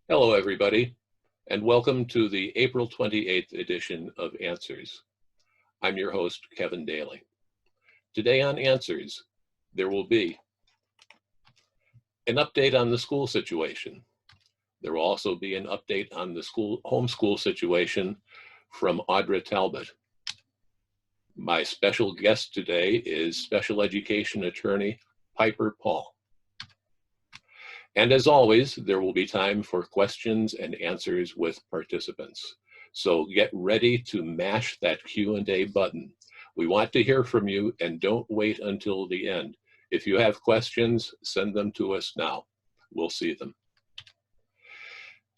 Hello, everybody, and welcome to the April 28th edition of Answers. I'm your host, Kevin Daly. Today on Answers, there will be an update on the school situation. There will also be an update on the homeschool situation from Audra Talbot. My special guest today is special education attorney Piper Paul. And as always, there will be time for questions and answers with participants. So get ready to mash that Q&A button. We want to hear from you, and don't wait until the end. If you have questions, send them to us now. We'll see them.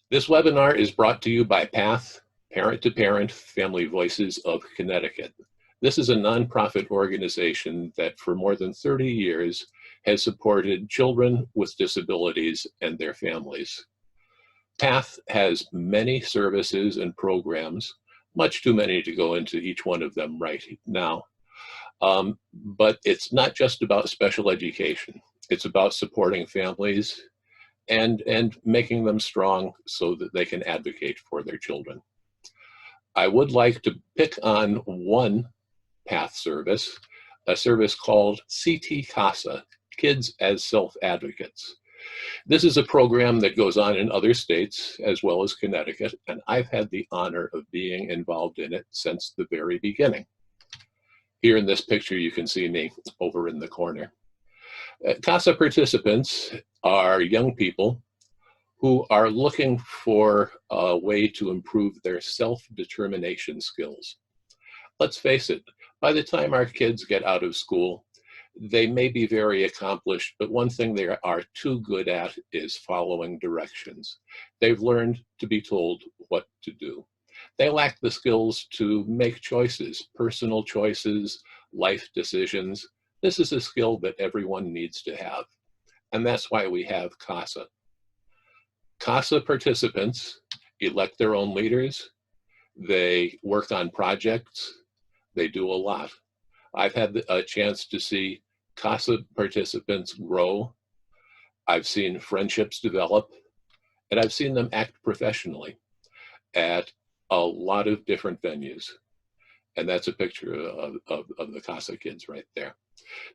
This webinar is brought to you by PATH, Parent to Parent Family Voices of Connecticut. This is a nonprofit organization that for more than 30 years has supported children with disabilities and their families. PATH has many services and programs, much too many to go into each one of them right now. But it's not just about special education. It's about supporting families and making them strong so that they can advocate for their children. I would like to pick on one PATH service, a service called CT CASA, Kids as Self-Advocates. This is a program that goes on in other states as well as Connecticut, and I've had the honor of being involved in it since the very beginning. Here in this picture, you can see me over in the corner. CASA participants are young people who are looking for a way to improve their self-determination skills. Let's face it, by the time our kids get out of school, they may be very accomplished, but one thing they are too good at is following directions. They've learned to be told what to do. They lack the skills to make choices, personal choices, life decisions. This is a skill that everyone needs to have, and that's why we have CASA. CASA participants elect their own leaders. They work on projects. They do a lot. I've had a chance to see CASA participants grow. I've seen friendships develop, and I've seen them act professionally at a lot of different venues. And that's a picture of the CASA kids right there.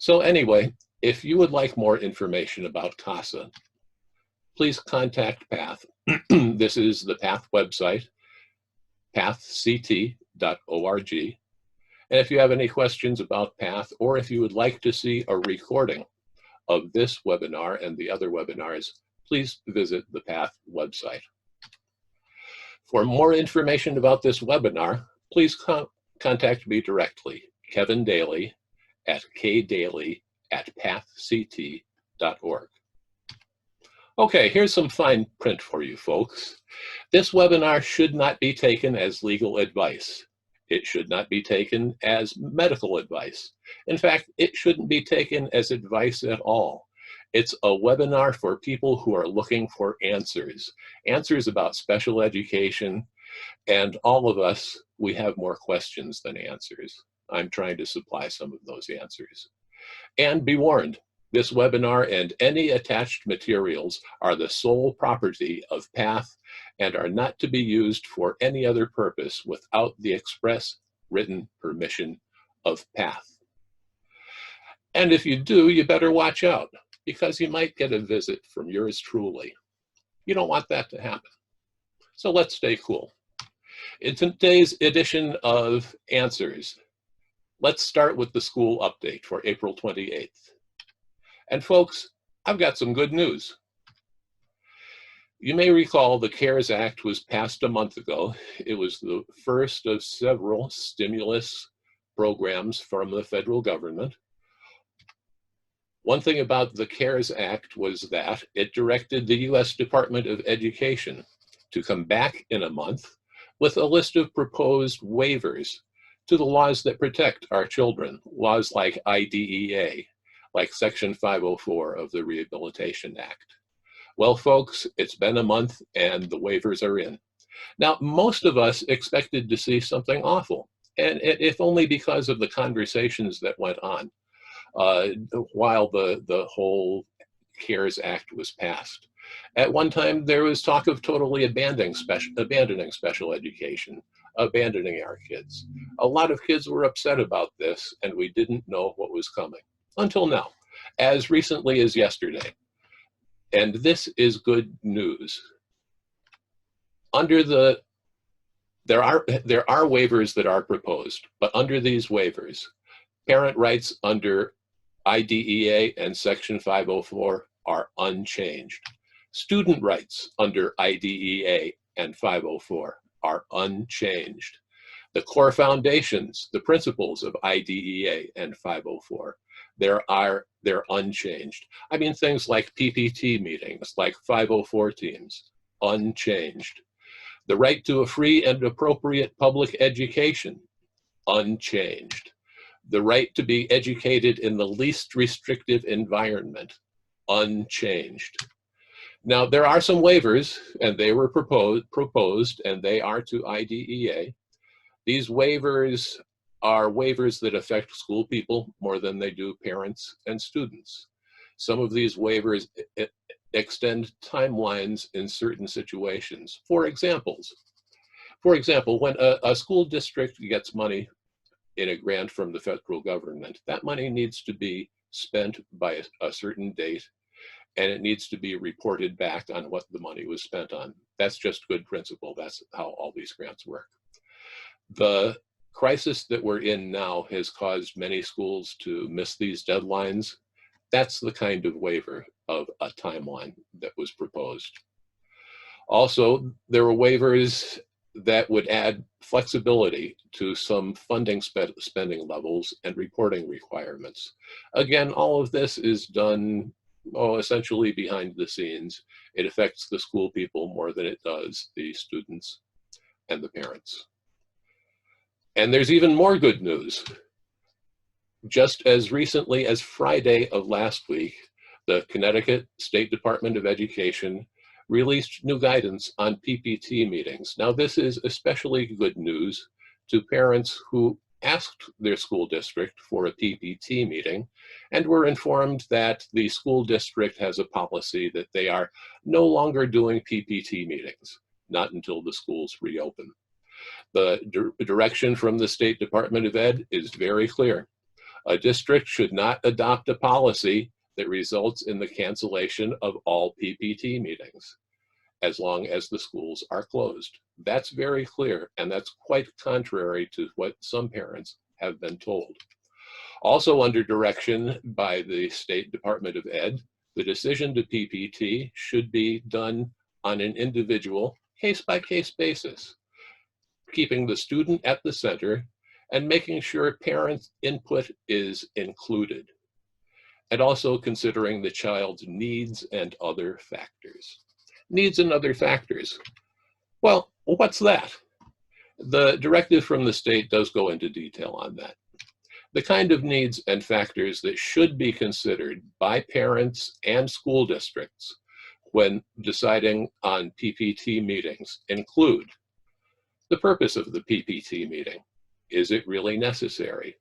So anyway, if you would like more information about CASA, please contact PATH. This is the PATH website, pathct.org. And if you have any questions about PATH, or if you would like to see a recording of this webinar and the other webinars, please visit the PATH website. For more information about this webinar, please contact me directly, Kevin Daly at kdaly@pathct.org. Okay, here's some fine print for you folks. This webinar should not be taken as legal advice. It should not be taken as medical advice. In fact, it shouldn't be taken as advice at all. It's a webinar for people who are looking for answers about special education, and all of us, we have more questions than answers. I'm trying to supply some of those answers. And be warned, this webinar and any attached materials are the sole property of PATH and are not to be used for any other purpose without the express written permission of PATH. And if you do, you better watch out, because you might get a visit from yours truly. You don't want that to happen. So let's stay cool. In today's edition of Answers, let's start with the school update for April 28th. And folks, I've got some good news. You may recall the CARES Act was passed a month ago. It was the first of several stimulus programs from the federal government. One thing about the CARES Act was that it directed the U.S. Department of Education to come back in a month with a list of proposed waivers to the laws that protect our children, laws like IDEA, like Section 504 of the Rehabilitation Act. Well, folks, it's been a month and the waivers are in. Now, most of us expected to see something awful, and if only because of the conversations that went on while the whole CARES Act was passed. At one time, there was talk of totally abandoning special education, abandoning our kids. A lot of kids were upset about this, and we didn't know what was coming until now, as recently as yesterday. And this is good news. There are waivers that are proposed, but under these waivers, parent rights under IDEA and Section 504 are unchanged. Student rights under IDEA and 504 are unchanged. The core foundations, the principles of IDEA and 504, they're unchanged. I mean, things like PPT meetings, like 504 teams, unchanged. The right to a free and appropriate public education, unchanged. The right to be educated in the least restrictive environment, unchanged. Now, there are some waivers, and they were proposed, and they are to IDEA. These waivers are waivers that affect school people more than they do parents and students. Some of these waivers extend timelines in certain situations. For example, when a school district gets money in a grant from the federal government, that money needs to be spent by a certain date, and it needs to be reported back on what the money was spent on. That's just good principle. That's how all these grants work. The crisis that we're in now has caused many schools to miss these deadlines. That's the kind of waiver of a timeline that was proposed. Also, there were waivers that would add flexibility to some funding spending levels and reporting requirements. Again, all of this is done essentially behind the scenes. It affects the school people more than it does the students and the parents. And there's even more good news. Just as recently as Friday of last week, the Connecticut State Department of Education released new guidance on PPT meetings. Now, this is especially good news to parents who asked their school district for a PPT meeting and were informed that the school district has a policy that they are no longer doing PPT meetings, not until the schools reopen. The direction from the State Department of Ed is very clear. A district should not adopt a policy that results in the cancellation of all PPT meetings as long as the schools are closed. That's very clear, and that's quite contrary to what some parents have been told. Also under direction by the State Department of Ed, the decision to PPT should be done on an individual case-by-case basis, keeping the student at the center and making sure parent input is included, and also considering the child's needs and other factors. Needs and other factors. Well, what's that? The directive from the state does go into detail on that. The kind of needs and factors that should be considered by parents and school districts when deciding on PPT meetings include the purpose of the PPT meeting. Is it really necessary?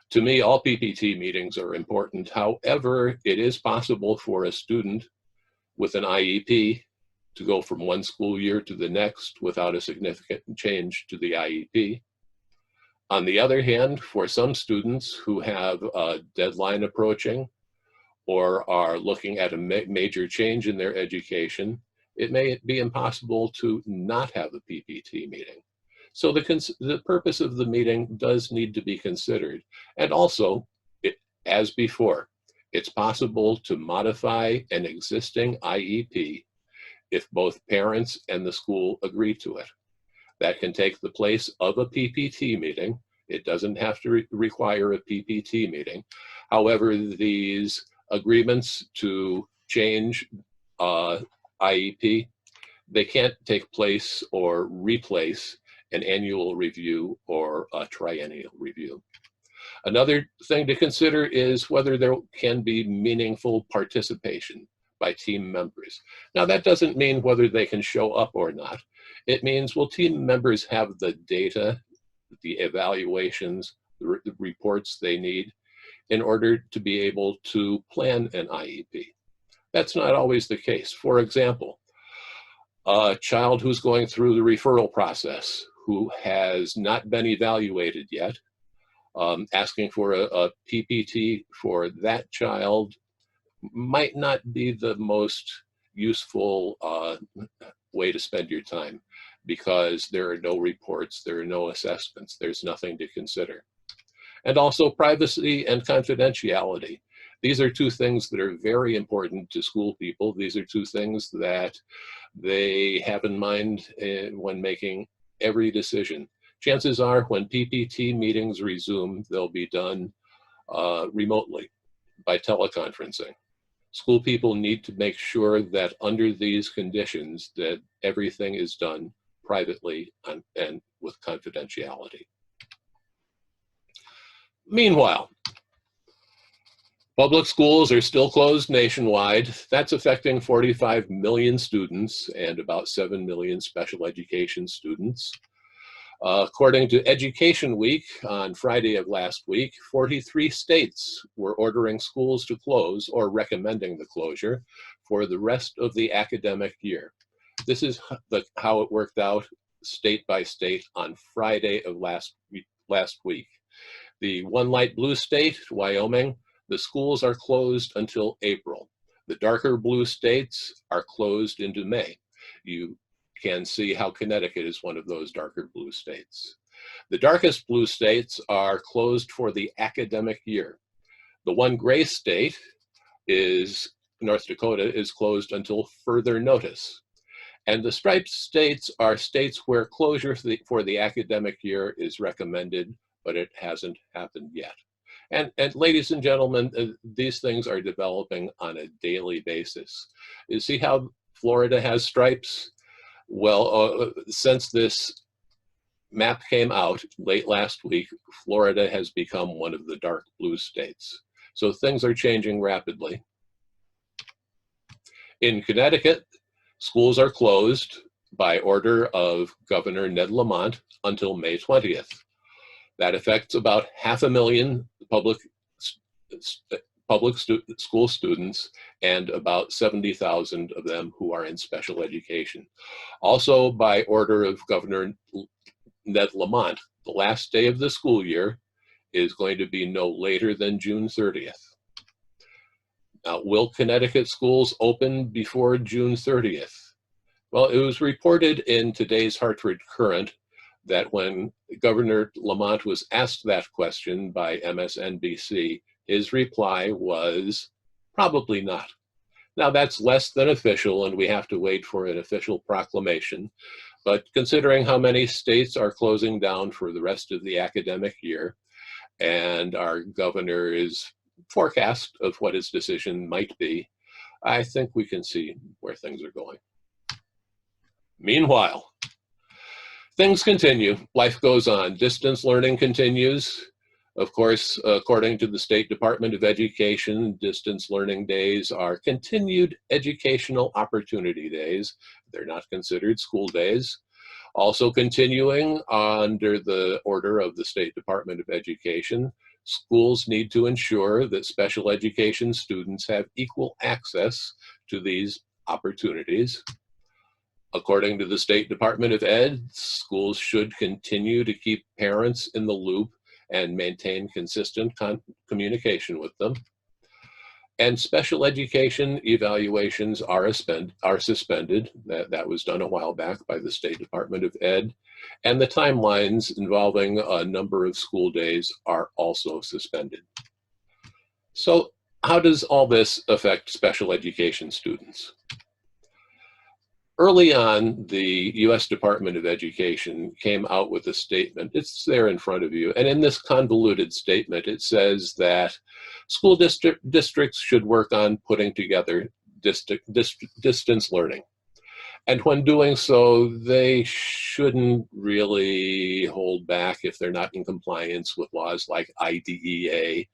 To me, all PPT meetings are important. However, it is possible for a student with an IEP to go from one school year to the next without a significant change to the IEP. On the other hand, for some students who have a deadline approaching or are looking at a major change in their education, it may be impossible to not have a PPT meeting. So the purpose of the meeting does need to be considered. And also, as before, it's possible to modify an existing IEP if both parents and the school agree to it. That can take the place of a PPT meeting. It doesn't have to require a PPT meeting. However, these agreements to change IEP, they can't take place or replace an annual review or a triennial review. Another thing to consider is whether there can be meaningful participation by team members. Now, that doesn't mean whether they can show up or not. It means, will team members have the data, the evaluations, the reports they need in order to be able to plan an IEP? That's not always the case. For example, a child who's going through the referral process, who has not been evaluated yet, asking for a PPT for that child might not be the most useful way to spend your time, because there are no reports, there are no assessments, there's nothing to consider. And also privacy and confidentiality. These are two things that are very important to school people. These are two things that they have in mind when making every decision. Chances are when PPT meetings resume, they'll be done remotely by teleconferencing. School people need to make sure that under these conditions that everything is done privately and with confidentiality. Meanwhile, public schools are still closed nationwide. That's affecting 45 million students and about 7 million special education students. According to Education Week on Friday of last week, 43 states were ordering schools to close or recommending the closure for the rest of the academic year. This is how it worked out state by state on Friday of last week. The one light blue state, Wyoming, the schools are closed until April. The darker blue states are closed into May. You can see how Connecticut is one of those darker blue states. The darkest blue states are closed for the academic year. The one gray state is North Dakota, is closed until further notice. And the striped states are states where closure for the academic year is recommended, but it hasn't happened yet. And ladies and gentlemen, these things are developing on a daily basis. You see how Florida has stripes? Well, since this map came out late last week, Florida has become one of the dark blue states. So things are changing rapidly. In Connecticut, schools are closed by order of Governor Ned Lamont until May 20th. That affects about 500,000 public school students and about 70,000 of them who are in special education. Also, by order of Governor Ned Lamont, the last day of the school year is going to be no later than June 30th. Now, will Connecticut schools open before June 30th? Well, it was reported in today's Hartford Courant that when Governor Lamont was asked that question by MSNBC, his reply was probably not. Now that's less than official, and we have to wait for an official proclamation. But considering how many states are closing down for the rest of the academic year, and our governor is forecast of what his decision might be, I think we can see where things are going. Meanwhile, things continue, life goes on, distance learning continues. Of course, according to the State Department of Education, distance learning days are continued educational opportunity days. They're not considered school days. Also continuing under the order of the State Department of Education, schools need to ensure that special education students have equal access to these opportunities. According to the State Department of Ed, schools should continue to keep parents in the loop and maintain consistent communication with them. And special education evaluations are suspended. That was done a while back by the State Department of Ed. And the timelines involving a number of school days are also suspended. So how does all this affect special education students? Early on, the U.S. Department of Education came out with a statement. It's there in front of you. And in this convoluted statement, it says that school districts should work on putting together distance learning. And when doing so, they shouldn't really hold back if they're not in compliance with laws like IDEA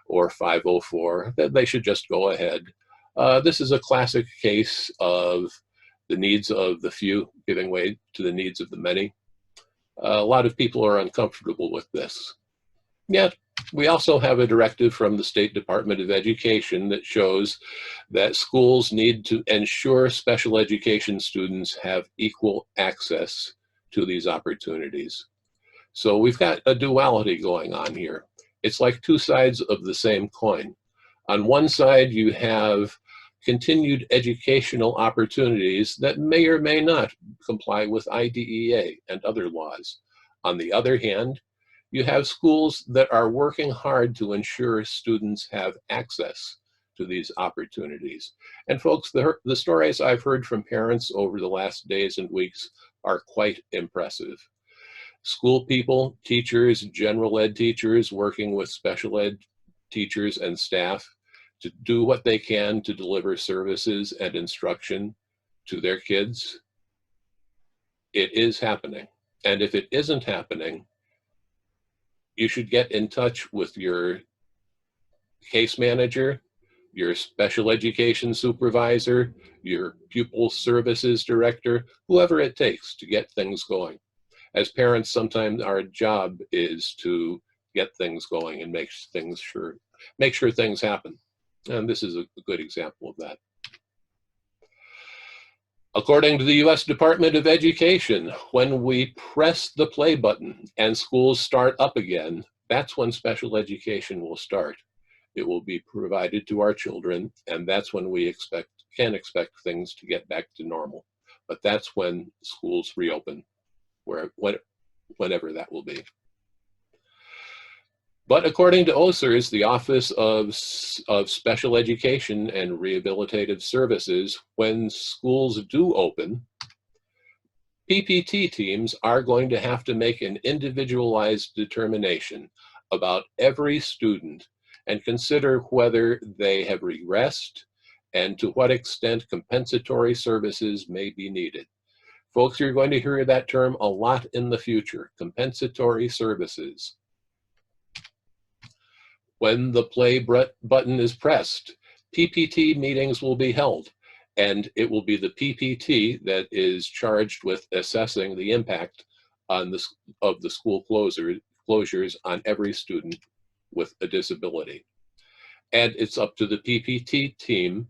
or 504. They should just go ahead. This is a classic case of the needs of the few giving way to the needs of the many. A lot of people are uncomfortable with this. Yet, We also have a directive from the State Department of Education that shows that schools need to ensure special education students have equal access to these opportunities. So we've got a duality going on here. It's like two sides of the same coin. On one side, you have continued educational opportunities that may or may not comply with IDEA and other laws. On the other hand, you have schools that are working hard to ensure students have access to these opportunities. And folks, the stories I've heard from parents over the last days and weeks are quite impressive. School people, teachers, general ed teachers working with special ed teachers and staff to do what they can to deliver services and instruction to their kids. It is happening. And if it isn't happening, you should get in touch with your case manager, your special education supervisor, your pupil services director, whoever it takes to get things going. As parents, sometimes our job is to get things going and make sure things happen. And this is a good example of that. According to the US Department of Education, when we press the play button and schools start up again, that's when special education will start. It will be provided to our children, and that's when we can expect things to get back to normal. But that's when schools reopen, whenever that will be. But according to OSERS, the Office of Special Education and Rehabilitative Services, when schools do open, PPT teams are going to have to make an individualized determination about every student and consider whether they have regressed and to what extent compensatory services may be needed. Folks, you're going to hear that term a lot in the future, compensatory services. When the play button is pressed, PPT meetings will be held, and it will be the PPT that is charged with assessing the impact of the school closures on every student with a disability. And it's up to the PPT team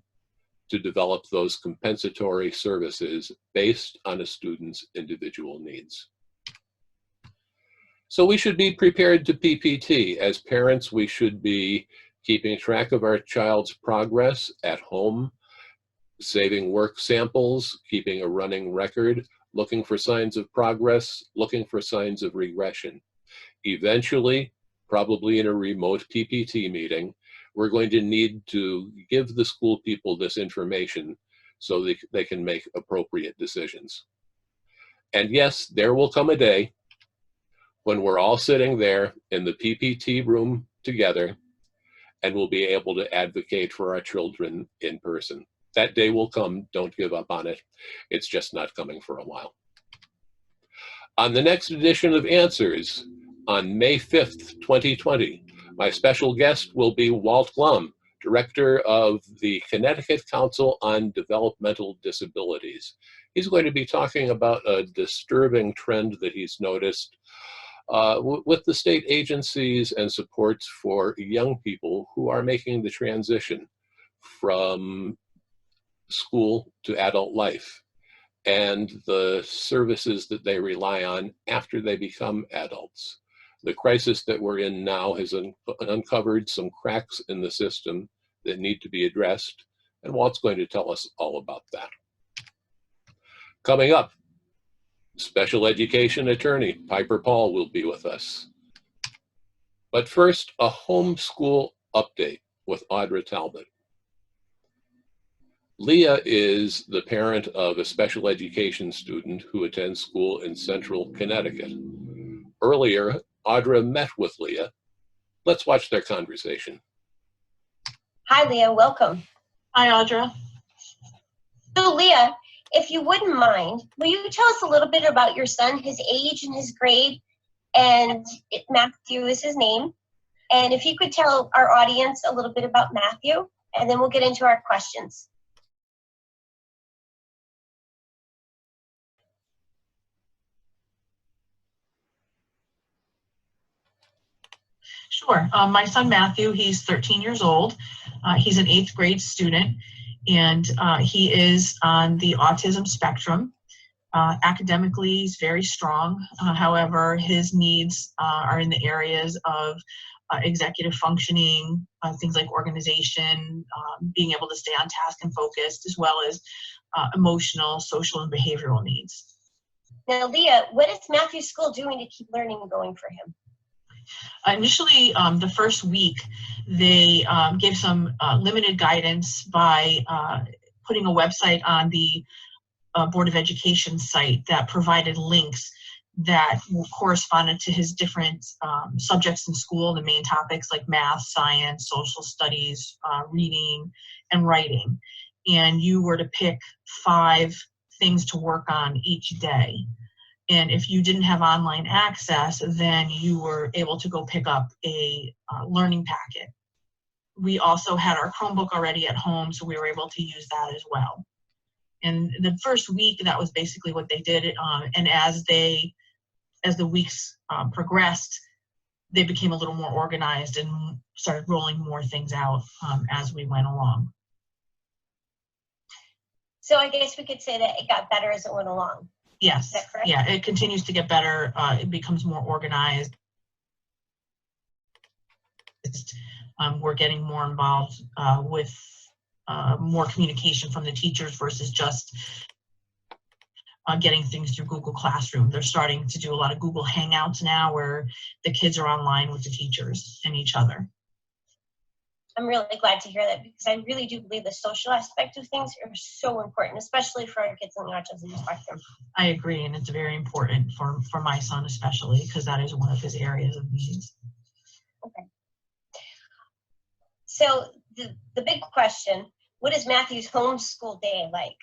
to develop those compensatory services based on a student's individual needs. So we should be prepared to PPT. As parents, we should be keeping track of our child's progress at home, saving work samples, keeping a running record, looking for signs of progress, looking for signs of regression. Eventually, probably in a remote PPT meeting, we're going to need to give the school people this information so they can make appropriate decisions. And yes, there will come a day when we're all sitting there in the PPT room together and we'll be able to advocate for our children in person. That day will come, don't give up on it. It's just not coming for a while. On the next edition of Answers, on May 5th, 2020, my special guest will be Walt, Director of the Connecticut Council on Developmental Disabilities. He's going to be talking about a disturbing trend that he's noticed with the state agencies and supports for young people who are making the transition from school to adult life and the services that they rely on after they become adults. The crisis that we're in now has uncovered some cracks in the system that need to be addressed, and Walt's going to tell us all about that. Coming up, special education attorney Piper Paul will be with us. But first, a homeschool update with Audra Talbot. Leah is the parent of a special education student who attends school in central Connecticut. Earlier, Audra met with Leah. Let's watch their conversation. Hi, Leah, welcome. Hi, Audra. So, Leah, if you wouldn't mind, will you tell us a little bit about your son, his age and his grade, and Matthew is his name. And if you could tell our audience a little bit about Matthew, and then we'll get into our questions. Sure. My son Matthew, he's 13 years old. He's an 8th grade student, and he is on the autism spectrum. Academically, he's very strong. However, his needs are in the areas of executive functioning, things like organization, being able to stay on task and focused, as well as emotional, social, and behavioral needs. Now, Leah, what is Matthew's school doing to keep learning going for him? Initially, the first week, they gave some limited guidance by putting a website on the Board of Education site that provided links that corresponded to his different subjects in school, the main topics like math, science, social studies, reading, and writing. And you were to pick 5 things to work on each day. And if you didn't have online access, then you were able to go pick up a learning packet. We also had our Chromebook already at home, so we were able to use that as well. And the first week, that was basically what they did. And as the weeks progressed, they became a little more organized and started rolling more things out as we went along. So I guess we could say that it got better as it went along. Yes. Is that correct? Yeah, it continues to get better. It becomes more organized. We're getting more involved with more communication from the teachers versus just getting things through Google Classroom. They're starting to do a lot of Google Hangouts now where the kids are online with the teachers and each other. I'm really glad to hear that, because I really do believe the social aspect of things are so important, especially for our kids on the autism spectrum. I agree, and it's very important for my son especially, because that is one of his areas of needs. Okay. So the big question, what is Matthew's homeschool day like?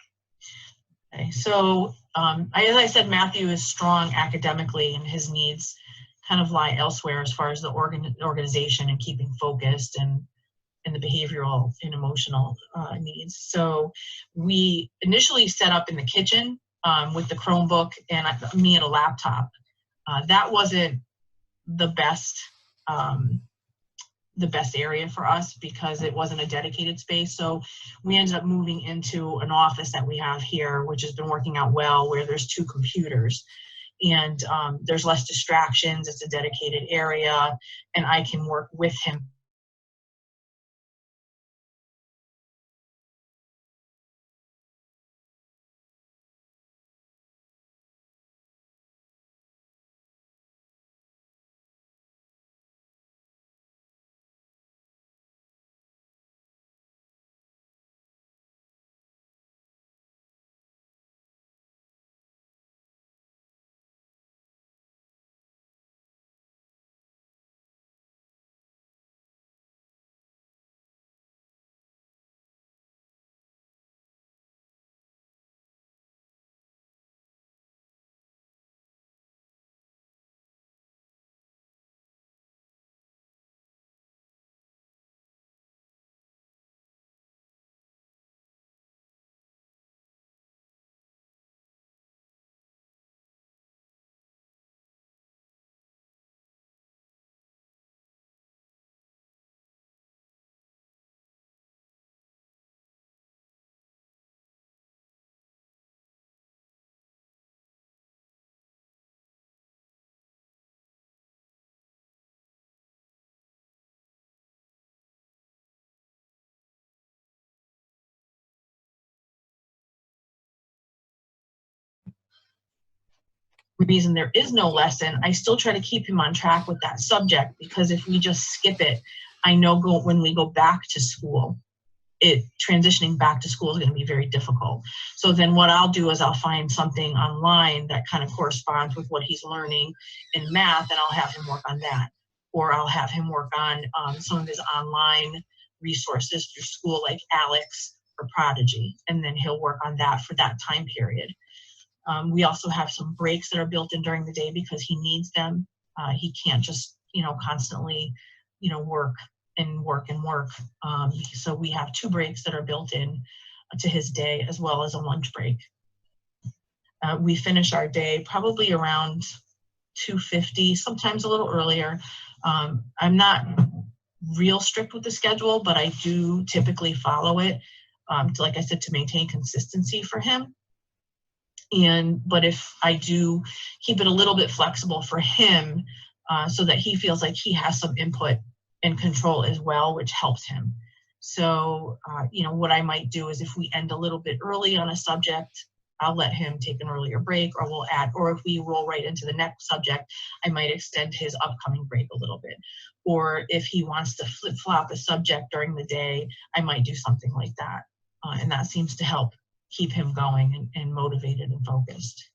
Okay, so as I said, Matthew is strong academically, and his needs kind of lie elsewhere as far as the organization and keeping focused and the behavioral and emotional needs. So we initially set up in the kitchen with the Chromebook and me at a laptop. That wasn't the best area for us because it wasn't a dedicated space. So we ended up moving into an office that we have here, which has been working out well, where there's 2 computers. And there's less distractions, it's a dedicated area, and I can work with him. Reason there is no lesson, I still try to keep him on track with that subject, because if we just skip it, I know when we go back to school, transitioning back to school is going to be very difficult. So then what I'll do is I'll find something online that kind of corresponds with what he's learning in math, and I'll have him work on that. Or I'll have him work on some of his online resources through school, like Alex or Prodigy, and then he'll work on that for that time period. We also have some breaks that are built in during the day because he needs them. He can't just, constantly, work and work and work. So we have 2 breaks that are built in to his day, as well as a lunch break. We finish our day probably around 2:50, sometimes a little earlier. I'm not real strict with the schedule, but I do typically follow it, like I said, to maintain consistency for him. But if I do keep it a little bit flexible for him, so that he feels like he has some input and control as well, which helps him. So, what I might do is if we end a little bit early on a subject, I'll let him take an earlier break, or we'll add, or if we roll right into the next subject, I might extend his upcoming break a little bit. Or if he wants to flip-flop a subject during the day, I might do something like that. And that seems to help keep him going and motivated and focused.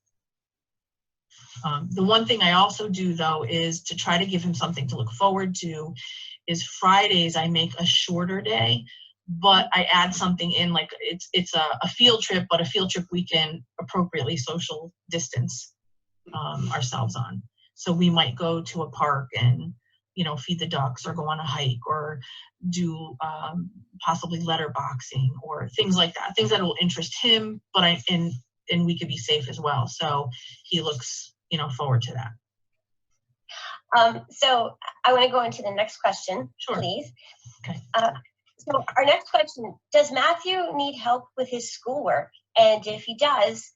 The one thing I also do, though, is to try to give him something to look forward to. Is Fridays I make a shorter day, but I add something in, like it's a field trip, but a field trip we can appropriately social distance ourselves on. So we might go to a park and feed the ducks, or go on a hike, or do possibly letterboxing, or things like that. Things that will interest him, but and we could be safe as well. So he looks forward to that. So I want to go into the next question, Sure. Please. Okay. So our next question, does Matthew need help with his schoolwork? And if he does,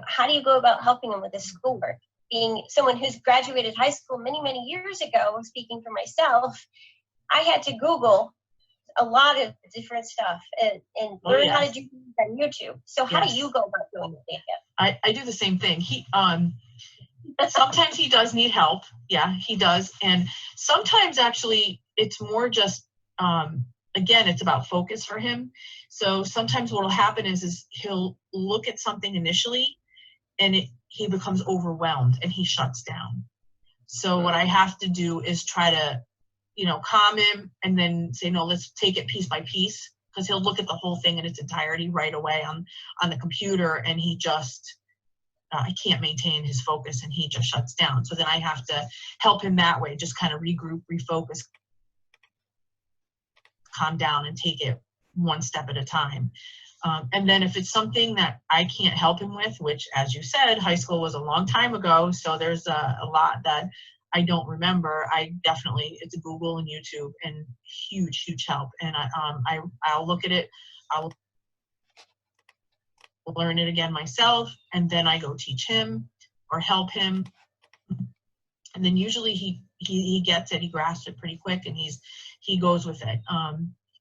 how do you go about helping him with his schoolwork? Being someone who's graduated high school many, many years ago, speaking for myself, I had to Google a lot of different stuff and learn how to do things on YouTube. So how do you go about doing it, Jacob? I do the same thing. Sometimes he does need help. Yeah, he does. And sometimes actually it's more just, again, it's about focus for him. So sometimes what will happen is he'll look at something initially and he becomes overwhelmed and he shuts down. So what I have to do is try to, calm him and then say, no, let's take it piece by piece, because he'll look at the whole thing in its entirety right away on the computer, and he just, I can't maintain his focus and he just shuts down. So then I have to help him that way, just kind of regroup, refocus, calm down, and take it one step at a time. And then if it's something that I can't help him with, which, as you said, high school was a long time ago, so there's a lot that I don't remember, it's Google and YouTube, and huge, huge help. And I'll look at it, I'll learn it again myself, and then I go teach him or help him. And then usually he gets it, he grasps it pretty quick, and he goes with it.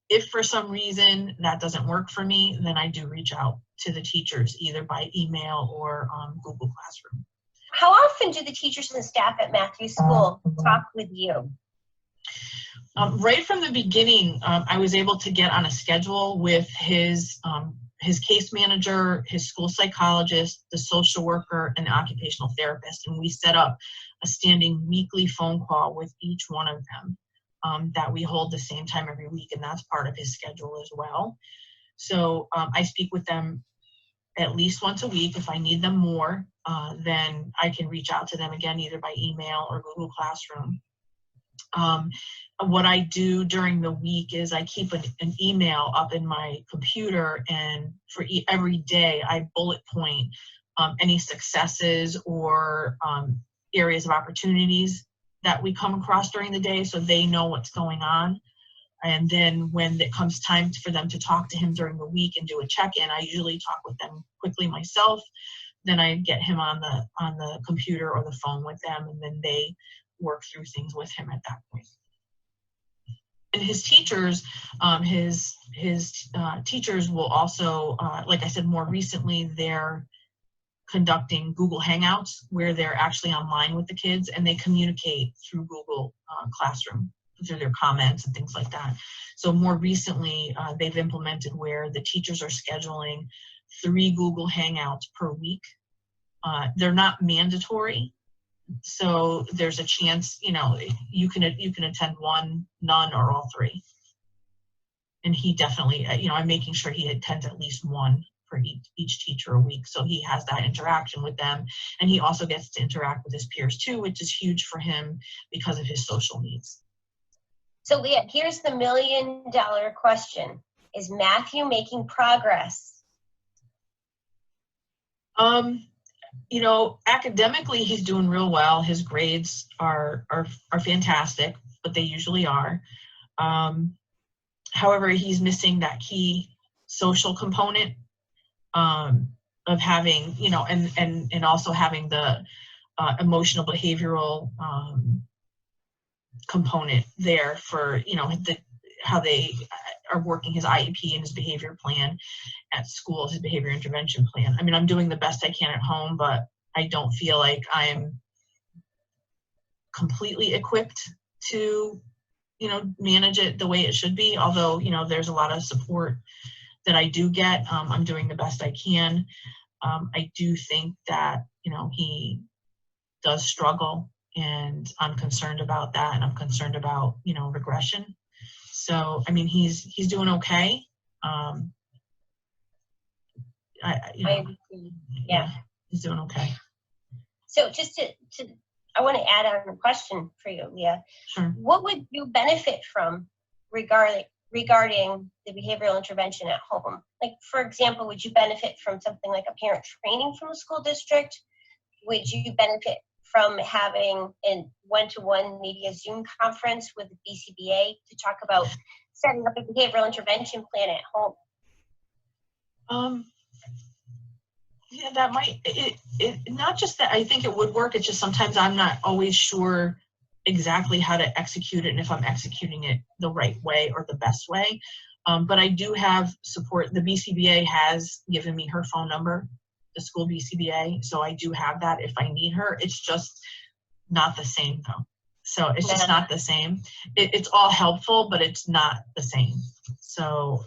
If for some reason that doesn't work for me, then I do reach out to the teachers, either by email or Google Classroom. How often do the teachers and staff at Matthew's school talk with you? Right from the beginning, I was able to get on a schedule with his case manager, his school psychologist, the social worker, and the occupational therapist. And we set up a standing weekly phone call with each one of them that we hold the same time every week, and that's part of his schedule as well. So I speak with them at least once a week. If I need them more, then I can reach out to them again, either by email or Google Classroom. What I do during the week is I keep an email up in my computer, and for every day I bullet point any successes or areas of opportunities that we come across during the day, so they know what's going on. And then when it comes time for them to talk to him during the week and do a check-in, I usually talk with them quickly myself. Then I get him on the computer or the phone with them, and then they work through things with him at that point. And his teachers, teachers will also, like I said, more recently, they're conducting Google Hangouts where they're actually online with the kids, and they communicate through Google Classroom through their comments and things like that. So more recently, they've implemented where the teachers are scheduling 3 Google Hangouts per week. They're not mandatory, so there's a chance, you can attend one, none, or all 3. And he definitely, I'm making sure he attends at least one for each teacher a week, so he has that interaction with them, and he also gets to interact with his peers too, which is huge for him because of his social needs. So Leah, here's the $1 million question. Is Matthew making progress? you know, academically, he's doing real well. His grades are fantastic, but they usually are. However, he's missing that key social component of having, you know, and also having the emotional behavioral component there for, you know, how they are working his IEP and his behavior plan at school, his behavior intervention plan. I mean, I'm doing the best I can at home, but I don't feel like I'm completely equipped to, you know, manage it the way it should be. Although, you know, there's a lot of support that I do get. I'm doing the best I can. I do think that, you know, he does struggle, and I'm concerned about that, and I'm concerned about, you know, regression. So, I mean, he's doing okay. Yeah, he's doing okay. So just I want to add on a question for you, Leah. Sure. What would you benefit from regarding the behavioral intervention at home? Like, for example, would you benefit from something like a parent training from a school district? Would you benefit from having a one-to-one, maybe a Zoom conference with the BCBA to talk about setting up a behavioral intervention plan at home? Yeah, that might, it not just that I think it would work, it's just sometimes I'm not always sure exactly how to execute it and if I'm executing it the right way or the best way. But I do have support. The BCBA has given me her phone number, the school BCBA, so I do have that if I need her. It's just not the same though. So it's just not the same. It's all helpful, but it's not the same. So,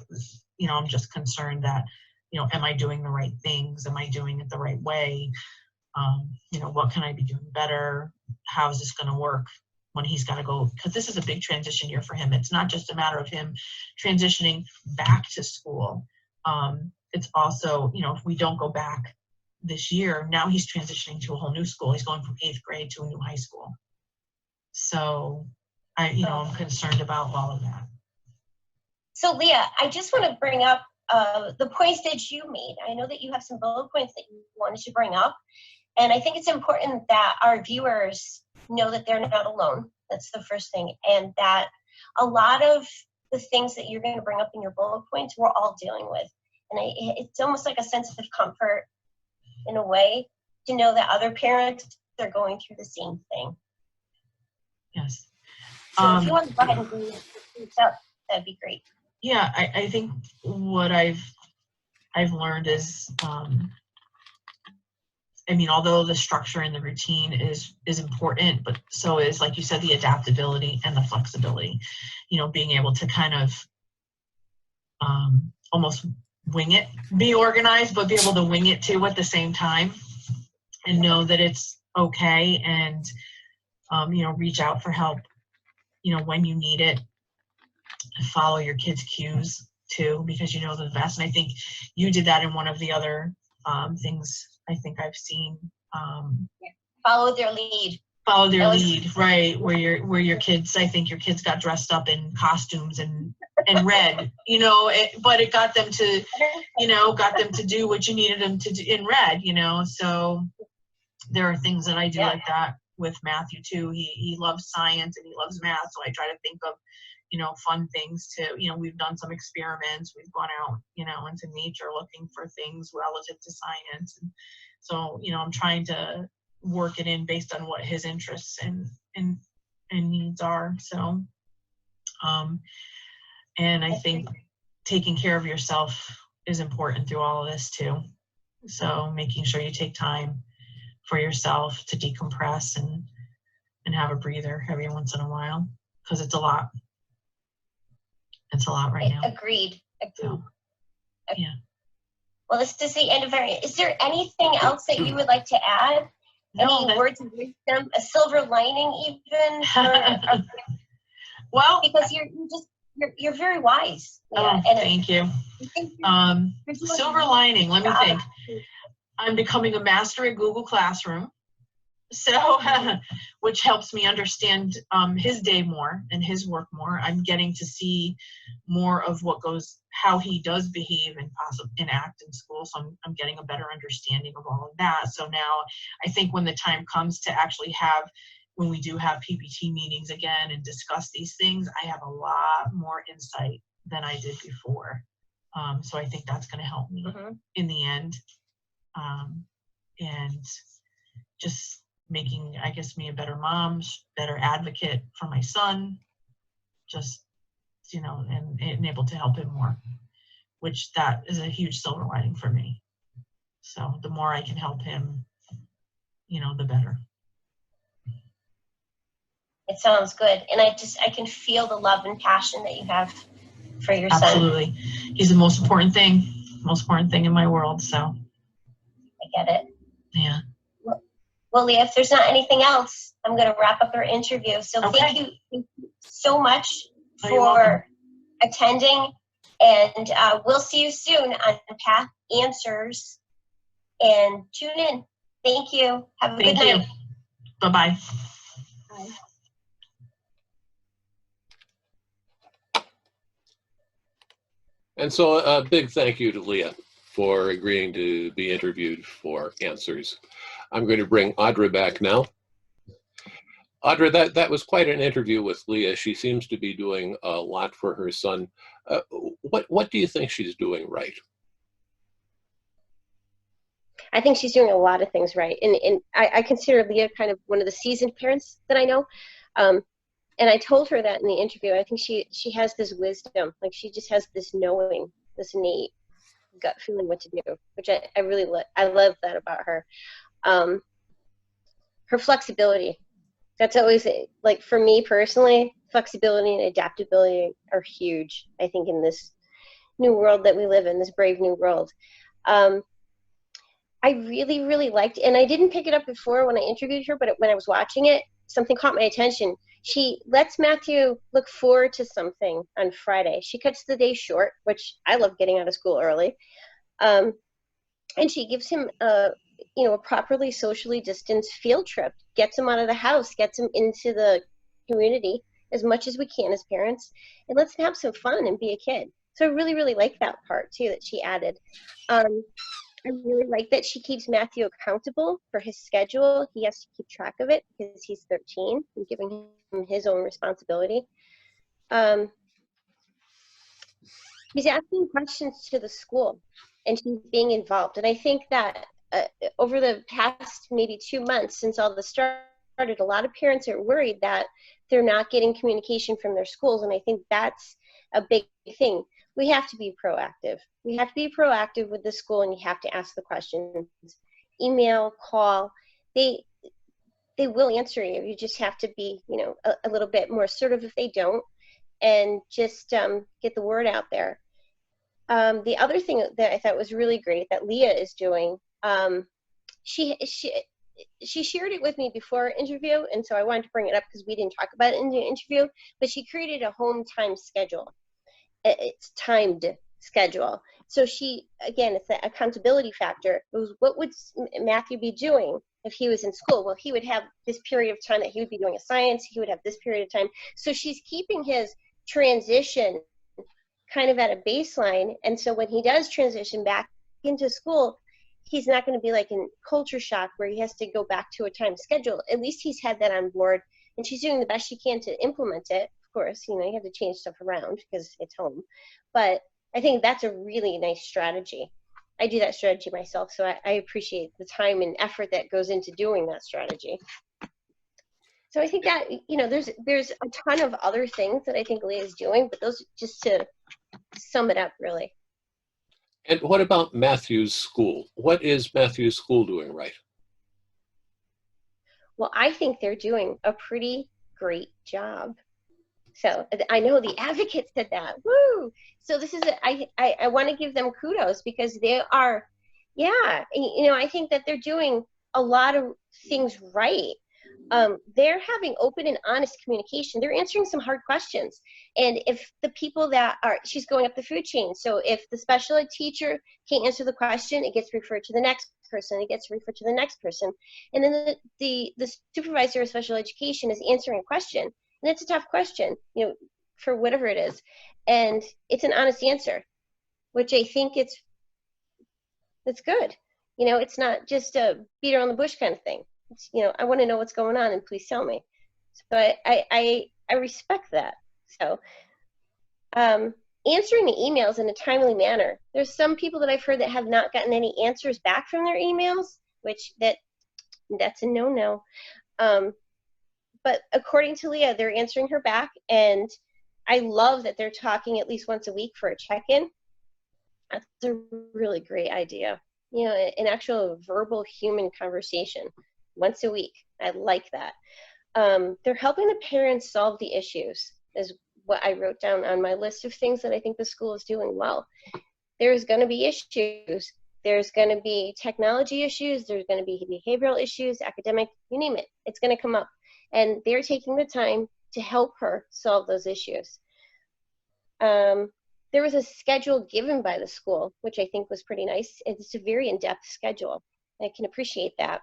you know, I'm just concerned that, you know, am I doing the right things? Am I doing it the right way? You know, what can I be doing better? How is this going to work when he's got to go? Because this is a big transition year for him. It's not just a matter of him transitioning back to school. It's also, you know, if we don't go back this year, now he's transitioning to a whole new school. He's going from 8th grade to a new high school. So I'm concerned about all of that. So Leah, I just want to bring up the points that you made. I know that you have some bullet points that you wanted to bring up. And I think it's important that our viewers know that they're not alone. That's the first thing. And that a lot of the things that you're going to bring up in your bullet points, we're all dealing with. And it's almost like a sense of comfort in a way to know that other parents are going through the same thing. Yes. So if you want to go ahead and bring this up, that'd be great. Yeah, I think what I've learned is, I mean, although the structure and the routine is important, but so is, like you said, the adaptability and the flexibility. You know, being able to kind of almost wing it, be organized, but be able to wing it too at the same time, and know that it's okay, and you know, reach out for help, you know, when you need it. Follow your kids' cues too, because you know the best. And I think you did that in one of the other things I think I've seen. Follow their lead. Follow their lead, right? Where your kids, I think your kids got dressed up in costumes and red, you know, but it got them to, you know, do what you needed them to do in red, you know. So there are things that I do like that with Matthew too. He loves science and he loves math, so I try to think of, you know, fun things to, you know, we've done some experiments, we've gone out, you know, into nature looking for things relative to science. And so, you know, I'm trying to work it in based on what his interests and needs are. So, and I think taking care of yourself is important through all of this too. So making sure you take time for yourself to decompress and have a breather every once in a while, because it's a lot. It's a lot right now. Agreed. So, yeah. Well, this is the end of our. Is there anything else that you would like to add? No, Any words of wisdom? A silver lining, even? Well, because you're very wise. Oh, thank you. Silver lining. Let me think. I'm becoming a master at Google Classroom. So, which helps me understand his day more and his work more. I'm getting to see more of what goes how he does behave and act in school. So I'm getting a better understanding of all of that. So now I think when the time comes to actually when we do have PPT meetings again and discuss these things, I have a lot more insight than I did before. So I think that's going to help me in the end. And just making, I guess, me a better mom, better advocate for my son, just, you know, and able to help him more, which that is a huge silver lining for me. So the more I can help him, you know, the better. It sounds good. And I can feel the love and passion that you have for your son. Absolutely. He's the most important thing in my world. So I get it. Yeah. Well, Leah, if there's not anything else, I'm going to wrap up our interview. So Okay. thank you so much Oh, you're welcome. for attending. And we'll see you soon on Path Answers. And tune in. Thank you. Have a good night. Bye-bye. Bye. And so a big thank you to Leah for agreeing to be interviewed for Answers. I'm going to bring Audra back now. Audra, that was quite an interview with Leah. She seems to be doing a lot for her son. What do you think she's doing right? I think she's doing a lot of things right. And I consider Leah kind of one of the seasoned parents that I know. And I told her that in the interview. I think she has this wisdom. Like, she just has this knowing, this innate gut feeling what to do, which I really I love that about her. Her flexibility. That's always, like, for me personally, flexibility and adaptability are huge, I think, in this new world that we live in, this brave new world. I really, really liked, and I didn't pick it up before when I interviewed her, but when I was watching it, something caught my attention. She lets Matthew look forward to something on Friday. She cuts the day short, which I love getting out of school early. And she gives him a properly socially distanced field trip, gets him out of the house, gets him into the community as much as we can as parents, and lets him have some fun and be a kid. So I really, really like that part too that she added. I really like that she keeps Matthew accountable for his schedule. He has to keep track of it because he's 13 and giving him his own responsibility. He's asking questions to the school and he's being involved. And I think that over the past maybe 2 months since all this started, a lot of parents are worried that they're not getting communication from their schools. And I think that's a big thing. We have to be proactive. We have to be proactive with the school, and you have to ask the questions. Email, call. They will answer you. You just have to be, a little bit more assertive if they don't, and just get the word out there. The other thing that I thought was really great that Leah is doing, she shared it with me before our interview, and so I wanted to bring it up because we didn't talk about it in the interview, but she created a home time schedule. It's timed schedule. So she, again, it's the accountability factor. It was, what would Matthew be doing if he was in school? Well, he would have this period of time that he would be doing a science. He would have this period of time. So she's keeping his transition kind of at a baseline. And so when he does transition back into school, he's not going to be like in culture shock where he has to go back to a time schedule. At least he's had that on board, and she's doing the best she can to implement it. Of course, you have to change stuff around because it's home. But I think that's a really nice strategy. I do that strategy myself, so I appreciate the time and effort that goes into doing that strategy. So I think that, there's a ton of other things that I think Leah is doing, but those just to sum it up, really. And what about Matthew's school? What is Matthew's school doing right? Well, I think they're doing a pretty great job. So I know the advocate said that. Woo! So this is I want to give them kudos because they are, I think that they're doing a lot of things right. They're having open and honest communication. They're answering some hard questions. And if the people she's going up the food chain. So if the special ed teacher can't answer the question, it gets referred to the next person. It gets referred to the next person. And then the supervisor of special education is answering a question. And it's a tough question, for whatever it is. And it's an honest answer. which I think it's good. You know, it's not just a beat around the bush kind of thing. It's, you know, I want to know what's going on and please tell me. So I respect that. So answering the emails in a timely manner. There's some people that I've heard that have not gotten any answers back from their emails, which that's a no-no. But according to Leah, they're answering her back, and I love that they're talking at least once a week for a check-in. That's a really great idea. You know, an actual verbal human conversation once a week. I like that. They're helping the parents solve the issues, is what I wrote down on my list of things that I think the school is doing well. There's going to be issues. There's going to be technology issues. There's going to be behavioral issues, academic, you name it. It's going to come up. And they're taking the time to help her solve those issues. There was a schedule given by the school, which I think was pretty nice. It's a very in-depth schedule. I can appreciate that.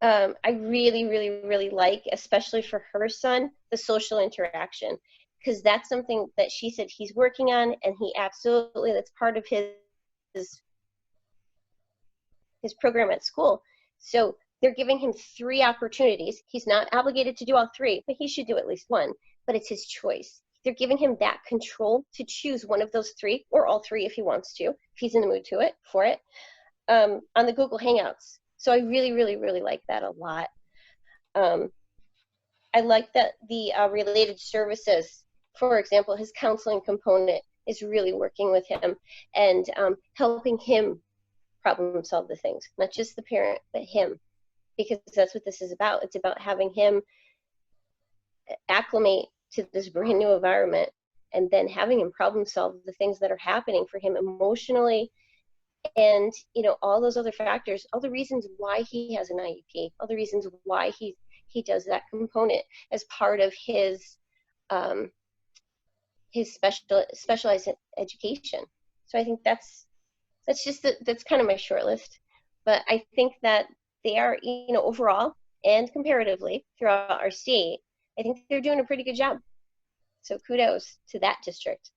I really, really, really like, especially for her son, the social interaction, because that's something that she said he's working on, and he absolutely, that's part of his program at school. So they're giving him 3 opportunities. He's not obligated to do all 3, but he should do at least 1, but it's his choice. They're giving him that control to choose one of those 3, or all 3 if he wants to, if he's in the mood for it, on the Google Hangouts. So I really, really, really like that a lot. I like that the related services, for example, his counseling component is really working with him and helping him problem solve the things, not just the parent, but him, because that's what this is about. It's about having him acclimate to this brand new environment and then having him problem solve the things that are happening for him emotionally, and, you know, all those other factors, all the reasons why he has an IEP, all the reasons why he does that component as part of his specialized education. So I think that's kind of my short list. But I think that they are, you know, overall and comparatively throughout our state, I think they're doing a pretty good job. So kudos to that district.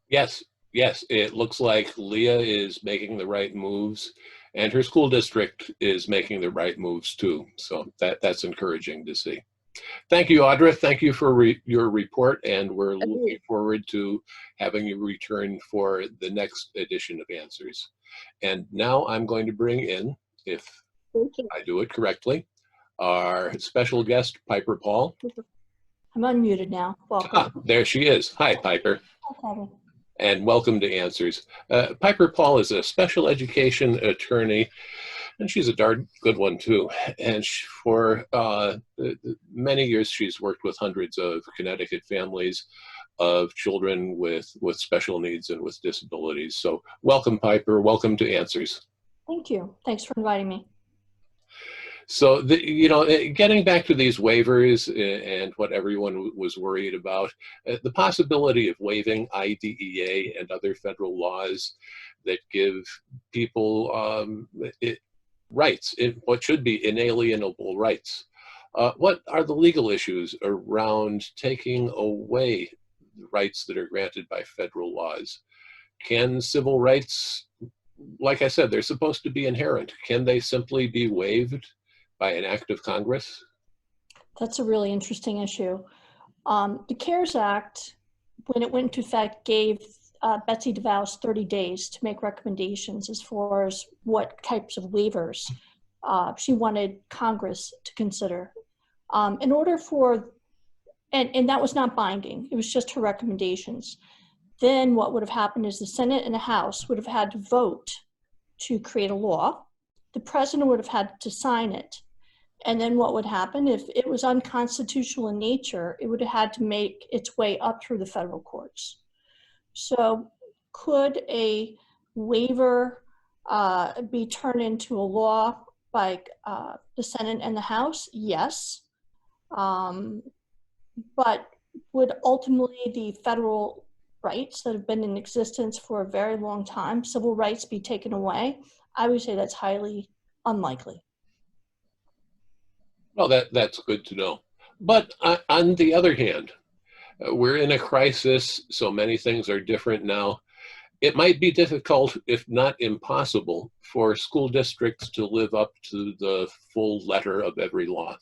Yes, it looks like Leah is making the right moves, and her school district is making the right moves too. So that's encouraging to see. Thank you, Audra. Thank you for your report, and we're looking forward to having you return for the next edition of Answers. And now I'm going to bring in, if I do it correctly, our special guest, Piper Paul. I'm unmuted now. Welcome. There she is. Hi, Piper. Hi, and welcome to Answers. Piper Paul is a special education attorney, and she's a darn good one too. And for many years, she's worked with hundreds of Connecticut families of children with special needs and with disabilities. So welcome, Piper. Welcome to Answers. Thank you. Thanks for inviting me. So, getting back to these waivers and what everyone was worried about, the possibility of waiving IDEA and other federal laws that give people rights, what should be inalienable rights. What are the legal issues around taking away rights that are granted by federal laws? Can civil rights, like I said, they're supposed to be inherent, can they simply be waived by an act of Congress? That's a really interesting issue. The CARES Act, when it went into effect, gave Betsy DeVos 30 days to make recommendations as far as what types of waivers she wanted Congress to consider. In order for, and that was not binding, it was just her recommendations. Then what would have happened is the Senate and the House would have had to vote to create a law. The president would have had to sign it. And then what would happen if it was unconstitutional in nature, it would have had to make its way up through the federal courts. So could a waiver be turned into a law by the Senate and the House? Yes. But would ultimately the federal rights that have been in existence for a very long time, civil rights, be taken away? I would say that's highly unlikely. Well, that's good to know. But on the other hand, we're in a crisis, so many things are different now. It might be difficult, if not impossible, for school districts to live up to the full letter of every law.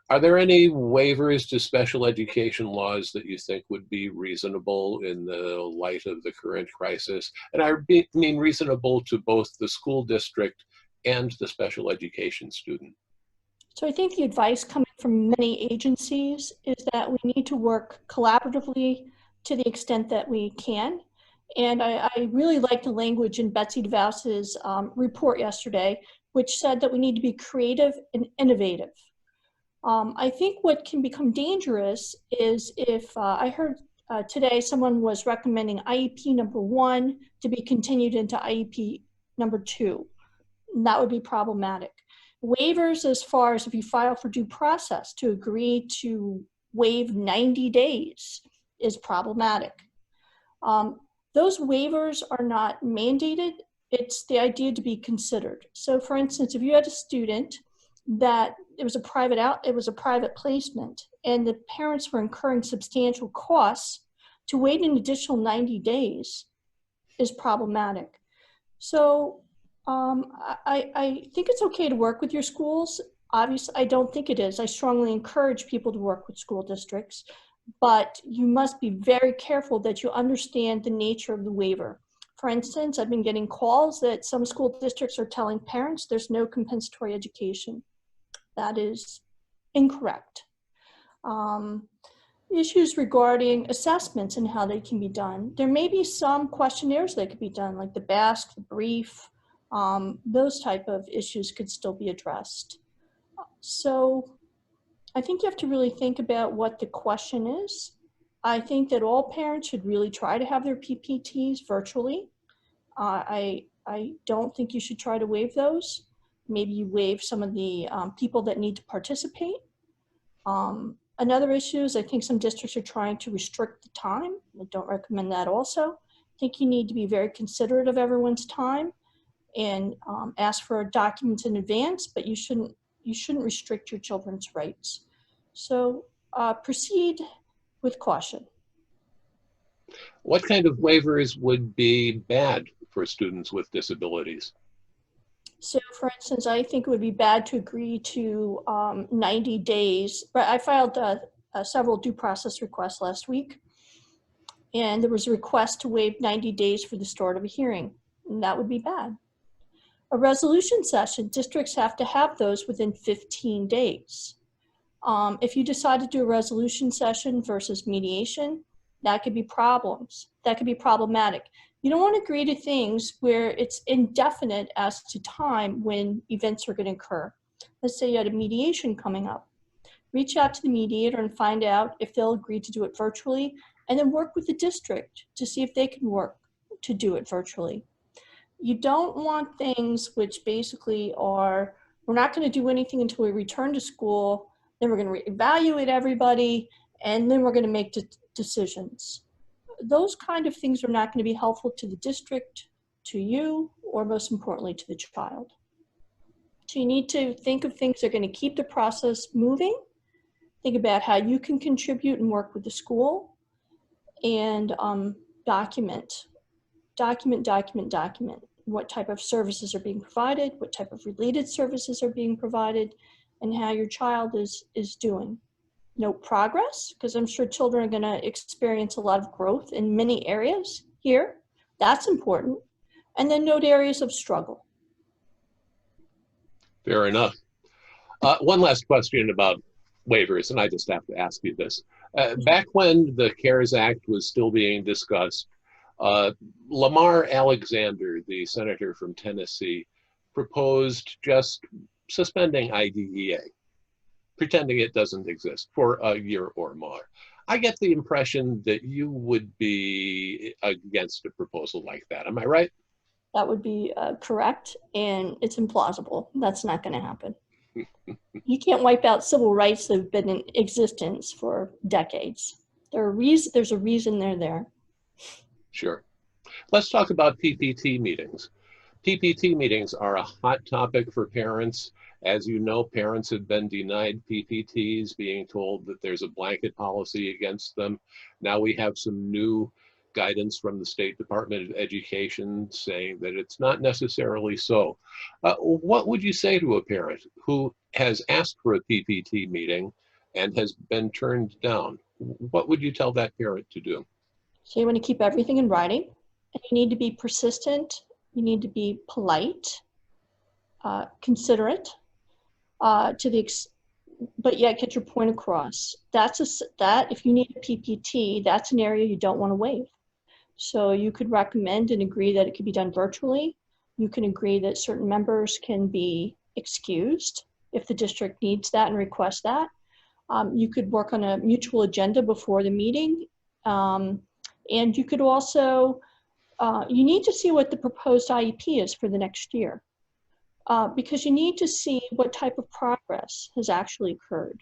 Are there any waivers to special education laws that you think would be reasonable in the light of the current crisis? And I mean reasonable to both the school district and the special education student. So I think the advice coming from many agencies is that we need to work collaboratively to the extent that we can. And I really like the language in Betsy DeVos's report yesterday, which said that we need to be creative and innovative. I think what can become dangerous is if I heard today someone was recommending IEP number 1 to be continued into IEP number 2. And that would be problematic. Waivers, as far as if you file for due process to agree to waive 90 days, is problematic. Those waivers are not mandated. It's the idea to be considered. So for instance, if you had a student that it was a private placement and the parents were incurring substantial costs, to wait an additional 90 days is problematic. So I think it's okay to work with your schools. Obviously, I don't think it is. I strongly encourage people to work with school districts, but you must be very careful that you understand the nature of the waiver. For instance, I've been getting calls that some school districts are telling parents there's no compensatory education. That is incorrect. Issues regarding assessments and how they can be done. There may be some questionnaires that could be done, like the BASC, the brief, those type of issues could still be addressed. So I think you have to really think about what the question is. I think that all parents should really try to have their PPTs virtually. I don't think you should try to waive those. Maybe you waive some of the people that need to participate. Another issue is I think some districts are trying to restrict the time. I don't recommend that also. I think you need to be very considerate of everyone's time and ask for documents in advance, but you shouldn't restrict your children's rights. So proceed with caution. What kind of waivers would be bad for students with disabilities? So for instance, I think it would be bad to agree to 90 days. But I filed several due process requests last week, and there was a request to waive 90 days for the start of a hearing, and that would be bad. A resolution session, districts have to have those within 15 days. If you decide to do a resolution session versus mediation, that could be problems. That could be problematic. You don't want to agree to things where it's indefinite as to time when events are going to occur. Let's say you had a mediation coming up. Reach out to the mediator and find out if they'll agree to do it virtually, and then work with the district to see if they can work to do it virtually. You don't want things which basically are, we're not going to do anything until we return to school, then we're going to reevaluate everybody, and then we're going to make decisions. Those kind of things are not going to be helpful to the district, to you, or most importantly to the child. So you need to think of things that are going to keep the process moving. Think about how you can contribute and work with the school, and document what type of services are being provided, what type of related services are being provided, and how your child is doing. Note progress, because I'm sure children are going to experience a lot of growth in many areas here. That's important. And then note areas of struggle. Fair enough. One last question about waivers, and I just have to ask you this. Back when the CARES Act was still being discussed, Lamar Alexander, the senator from Tennessee, proposed just suspending IDEA, pretending it doesn't exist for a year or more. I get the impression that you would be against a proposal like that. Am I right? That would be correct, and it's implausible. That's not going to happen. You can't wipe out civil rights that have been in existence for decades. There's a reason they're there. Sure. Let's talk about PPT meetings. PPT meetings are a hot topic for parents. As you know, parents have been denied PPTs, being told that there's a blanket policy against them. Now we have some new guidance from the State Department of Education saying that it's not necessarily so. What would you say to a parent who has asked for a PPT meeting and has been turned down? What would you tell that parent to do? So you want to keep everything in writing, and you need to be persistent. You need to be polite, considerate, but yet get your point across. That if you need a PPT, that's an area you don't want to waive. So you could recommend and agree that it could be done virtually. You can agree that certain members can be excused if the district needs that and requests that. You could work on a mutual agenda before the meeting. And you could also, you need to see what the proposed IEP is for the next year. Because you need to see what type of progress has actually occurred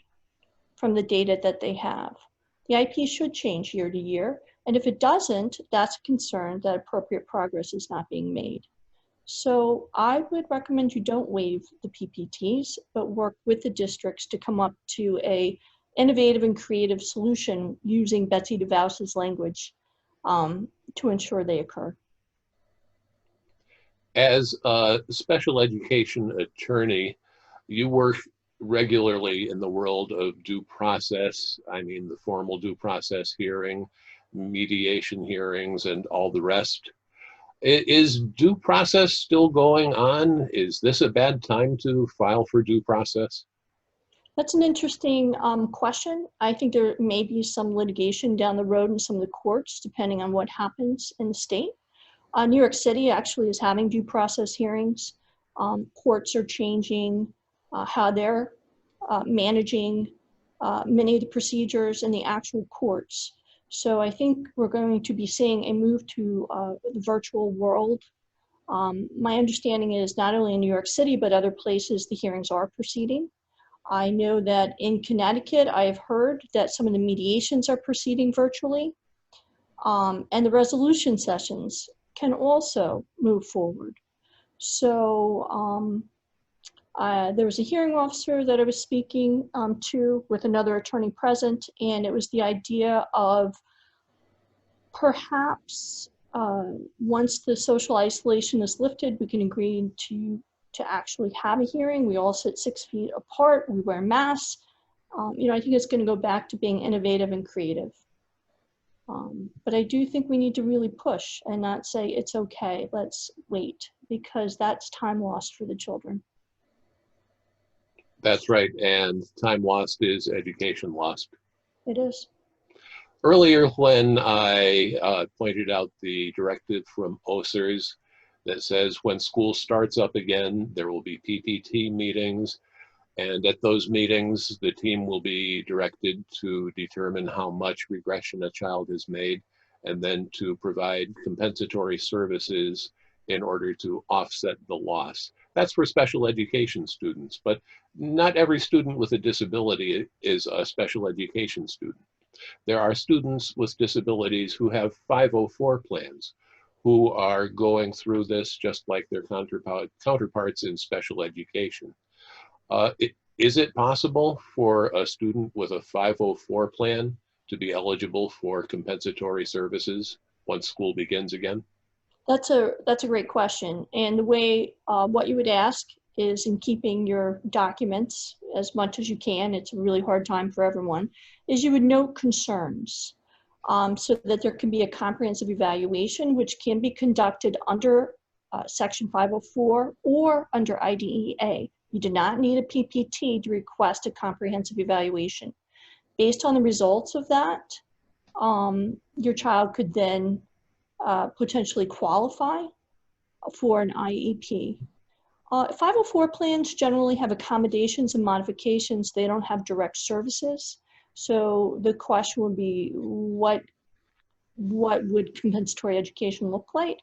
from the data that they have. The IEP should change year to year, and if it doesn't, that's a concern that appropriate progress is not being made. So I would recommend you don't waive the PPTs, but work with the districts to come up to a innovative and creative solution using Betsy DeVos's language to ensure they occur. As a special education attorney, you work regularly in the world of due process. I mean, the formal due process hearing, mediation hearings, and all the rest. Is due process still going on? Is this a bad time to file for due process? That's an interesting question. I think there may be some litigation down the road in some of the courts, depending on what happens in the state. New York City actually is having due process hearings. Courts are changing how they're managing many of the procedures in the actual courts. So I think we're going to be seeing a move to the virtual world. My understanding is not only in New York City, but other places the hearings are proceeding. I know that in Connecticut, I have heard that some of the mediations are proceeding virtually, and the resolution sessions can also move forward. So there was a hearing officer that I was speaking to with another attorney present, and it was the idea of perhaps once the social isolation is lifted, we can agree to actually have a hearing. We all sit 6 feet apart, we wear masks. You know, I think it's going to go back to being innovative and creative. But I do think we need to really push and not say it's okay, let's wait, because that's time lost for the children. That's right, and time lost is education lost. It is. Earlier, when I pointed out the directive from OSERS that says when school starts up again, there will be PPT meetings, and at those meetings, the team will be directed to determine how much regression a child has made, and then to provide compensatory services in order to offset the loss. That's for special education students, but not every student with a disability is a special education student. There are students with disabilities who have 504 plans, who are going through this just like their counterparts in special education. Is it possible for a student with a 504 plan to be eligible for compensatory services once school begins again? That's a great question. And the way, what you would ask is, in keeping your documents as much as you can, it's a really hard time for everyone, is you would note concerns so that there can be a comprehensive evaluation, which can be conducted under Section 504 or under IDEA. You do not need a PPT to request a comprehensive evaluation. Based on the results of that, your child could then potentially qualify for an IEP. 504 plans generally have accommodations and modifications. They don't have direct services. So the question would be, what would compensatory education look like?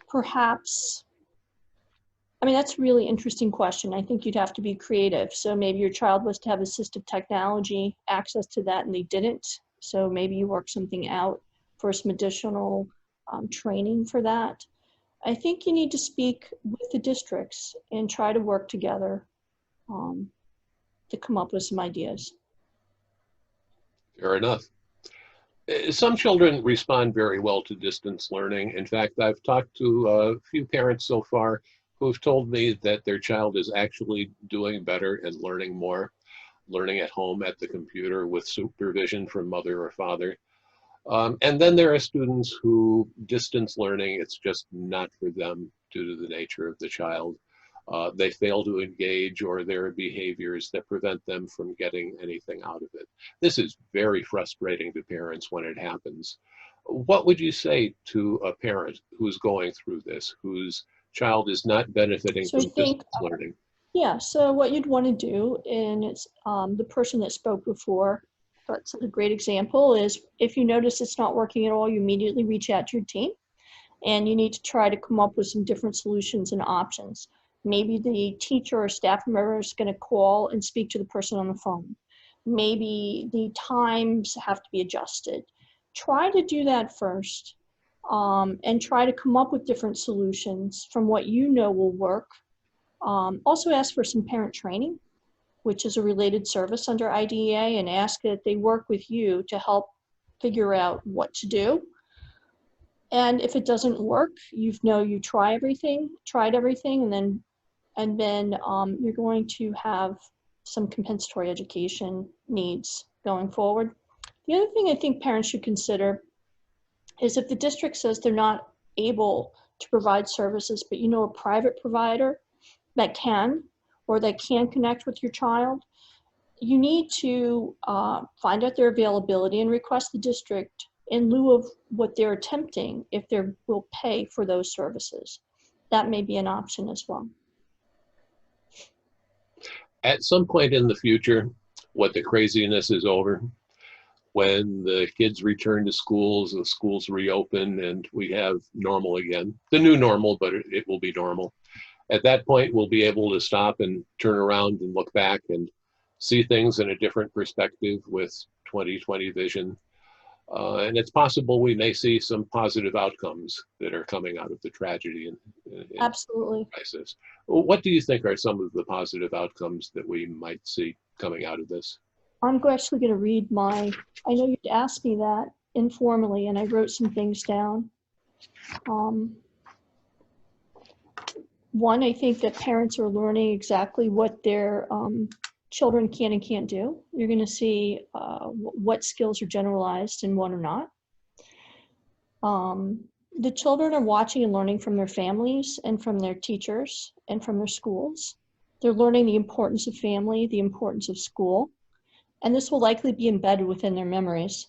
Perhaps, I mean, that's a really interesting question. I think you'd have to be creative. So maybe your child was to have assistive technology, access to that, and they didn't. So maybe you work something out for some additional training for that. I think you need to speak with the districts and try to work together to come up with some ideas. Fair enough. Some children respond very well to distance learning. In fact, I've talked to a few parents so far who've told me that their child is actually doing better and learning more, learning at home at the computer with supervision from mother or father. And then there are students who distance learning, it's just not for them due to the nature of the child. They fail to engage, or there are behaviors that prevent them from getting anything out of it. This is very frustrating to parents when it happens. What would you say to a parent who's going through this, whose child is not benefiting from distance learning? Yeah, so what you'd want to do, and it's the person that spoke before, that's a great example, is if you notice it's not working at all, you immediately reach out to your team, and you need to try to come up with some different solutions and options. Maybe the teacher or staff member is going to call and speak to the person on the phone. Maybe the times have to be adjusted. Try to do that first, and try to come up with different solutions from what you know will work. Also ask for some parent training, which is a related service under IDEA, and ask that they work with you to help figure out what to do. And if it doesn't work, you tried everything, and then you're going to have some compensatory education needs going forward. The other thing I think parents should consider is if the district says they're not able to provide services, but you know a private provider that can, or that can connect with your child, you need to find out their availability and request the district in lieu of what they're attempting, if they will pay for those services. That may be an option as well. At some point in the future, what the craziness is over, when the kids return to schools, the schools reopen, and we have normal again, the new normal, but it will be normal. At that point, we'll be able to stop and turn around and look back and see things in a different perspective with 20/20 vision. And it's possible we may see some positive outcomes that are coming out of the tragedy and Absolutely. crisis. What do you think are some of the positive outcomes that we might see coming out of this? I'm actually going to read I know you'd asked me that informally, and I wrote some things down. One, I think that parents are learning exactly what their children can and can't do. You're going to see what skills are generalized and what are not. The children are watching and learning from their families and from their teachers and from their schools. They're learning the importance of family, the importance of school, and this will likely be embedded within their memories.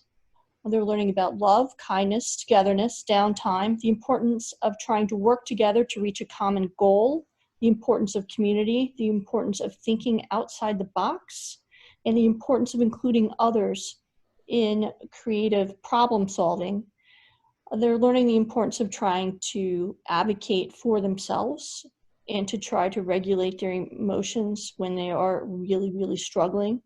They're learning about love, kindness, togetherness, downtime, the importance of trying to work together to reach a common goal, the importance of community, the importance of thinking outside the box, and the importance of including others in creative problem solving. They're learning the importance of trying to advocate for themselves and to try to regulate their emotions when they are really, really struggling.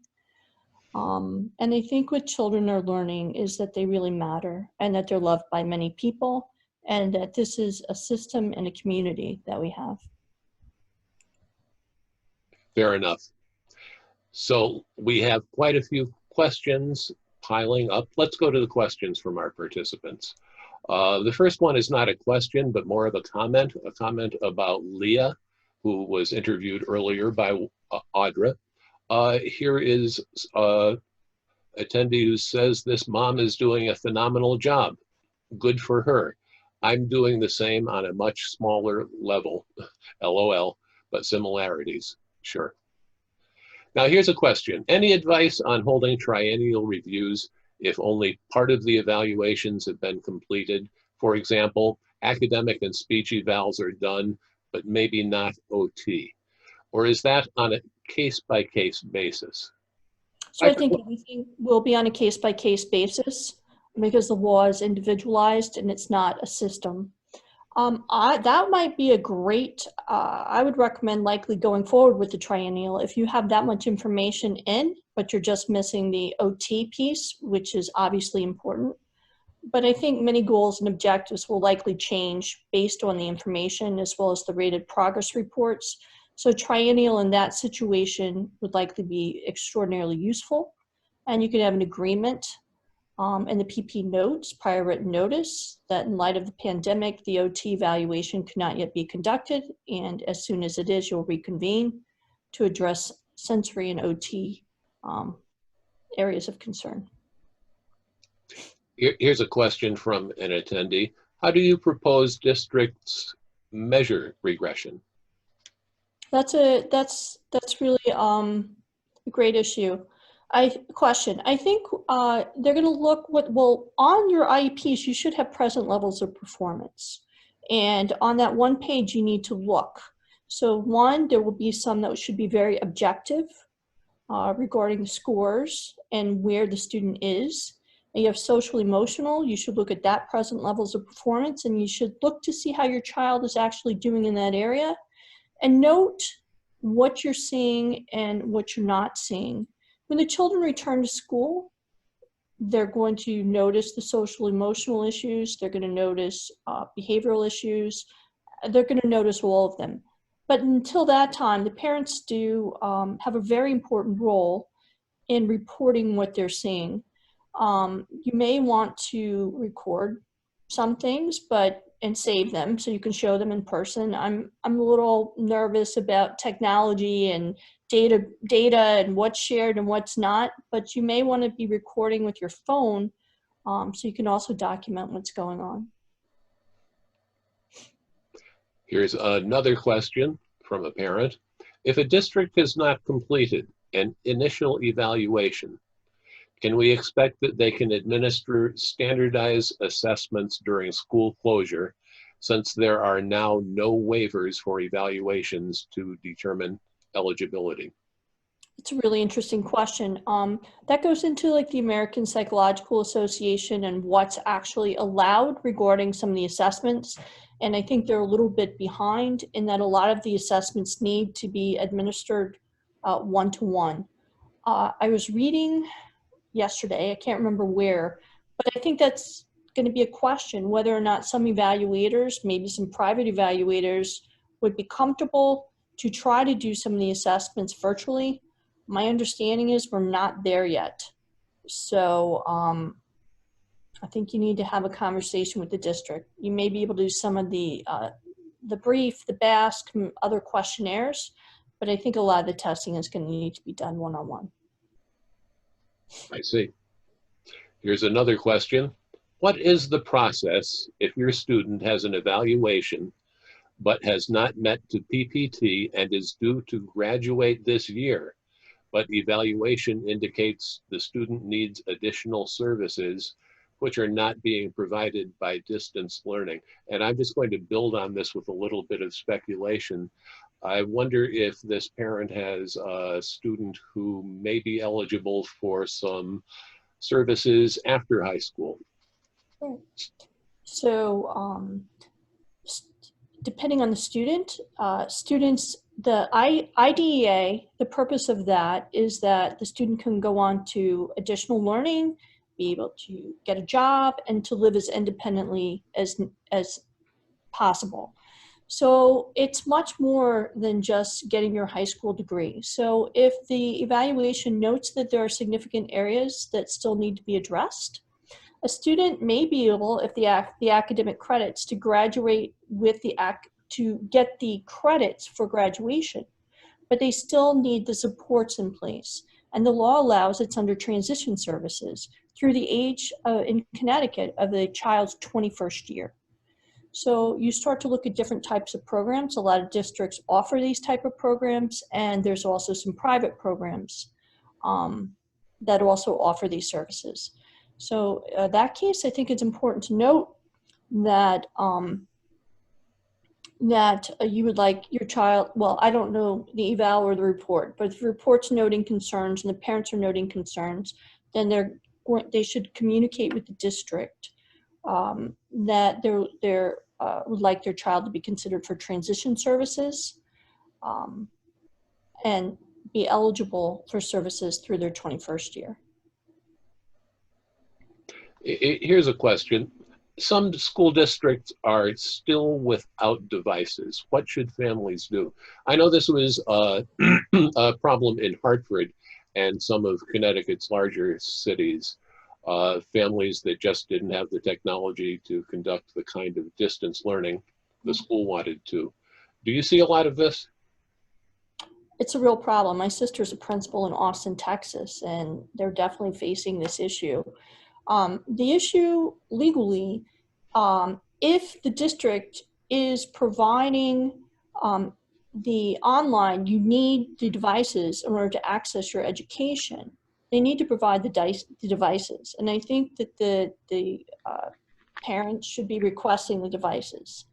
And I think what children are learning is that they really matter and that they're loved by many people and that this is a system and a community that we have. Fair enough. So we have quite a few questions piling up. Let's go to the questions from our participants. The first one is not a question, but more of a comment about Leah, who was interviewed earlier by Audra. Here is an attendee who says, this mom is doing a phenomenal job. Good for her. I'm doing the same on a much smaller level, LOL, but similarities, sure. Now here's a question. Any advice on holding triennial reviews if only part of the evaluations have been completed? For example, academic and speech evals are done, but maybe not OT. Or is that on a case-by-case basis? So I think everything will be on a case-by-case basis because the law is individualized and it's not a system. That might be a great, I would recommend likely going forward with the triennial if you have that much information in, but you're just missing the OT piece, which is obviously important. But I think many goals and objectives will likely change based on the information as well as the rated progress reports. So triennial in that situation would likely be extraordinarily useful. And you could have an agreement And the PP notes, prior written notice, that in light of the pandemic, the OT evaluation could not yet be conducted, and as soon as it is, you'll reconvene to address sensory and OT areas of concern. Here's a question from an attendee. How do you propose districts measure regression? That's really a great issue. Question. I think they're going to look well, on your IEPs, you should have present levels of performance. And on that one page, you need to look. So one, there will be some that should be very objective regarding the scores and where the student is. And you have social emotional, you should look at that present levels of performance, and you should look to see how your child is actually doing in that area. And note what you're seeing and what you're not seeing. When the children return to school, they're going to notice the social emotional issues, they're going to notice behavioral issues, they're going to notice all of them. But until that time, the parents do have a very important role in reporting what they're seeing. You may want to record some things, and save them so you can show them in person. I'm a little nervous about technology and data and what's shared and what's not, but you may want to be recording with your phone so you can also document what's going on. Here's another question from a parent. If a district has not completed an initial evaluation, can we expect that they can administer standardized assessments during school closure, since there are now no waivers for evaluations to determine eligibility? It's a really interesting question. That goes into like the American Psychological Association and what's actually allowed regarding some of the assessments. And I think they're a little bit behind in that a lot of the assessments need to be administered one-to-one. I was reading yesterday, I can't remember where, but I think that's going to be a question whether or not some evaluators, maybe some private evaluators, would be comfortable to try to do some of the assessments virtually. My understanding is we're not there yet. So I think you need to have a conversation with the district. You may be able to do some of the brief, the BASC, other questionnaires, but I think a lot of the testing is going to need to be done one-on-one. I see. Here's another question. What is the process if your student has an evaluation but has not met to PPT and is due to graduate this year, but evaluation indicates the student needs additional services which are not being provided by distance learning? And I'm just going to build on this with a little bit of speculation. I wonder if this parent has a student who may be eligible for some services after high school. So depending on the student, the IDEA, the purpose of that is that the student can go on to additional learning, be able to get a job, and to live as independently as possible. So it's much more than just getting your high school degree. So if the evaluation notes that there are significant areas that still need to be addressed, a student may be able, if the academic credits, to graduate with to get the credits for graduation, but they still need the supports in place. And the law allows it's under transition services through the age in Connecticut of the child's 21st year. So you start to look at different types of programs. A lot of districts offer these type of programs, and there's also some private programs that also offer these services. So that case, I think it's important to note that you would like your child, well, I don't know the eval or the report, but if the report's noting concerns and the parents are noting concerns, then they should communicate with the district that they would like their child to be considered for transition services and be eligible for services through their 21st year. Here's a question. Some school districts are still without devices. What should families do? I know this was a problem in Hartford and some of Connecticut's larger cities. families that just didn't have the technology to conduct the kind of distance learning the school wanted to. Do you see a lot of this? It's a real problem. My sister's a principal in Austin, Texas, and they're definitely facing this issue. The issue legally, if the district is providing the online, you need the devices in order to access your education. They need to provide the devices. And I think that the parents should be requesting the devices.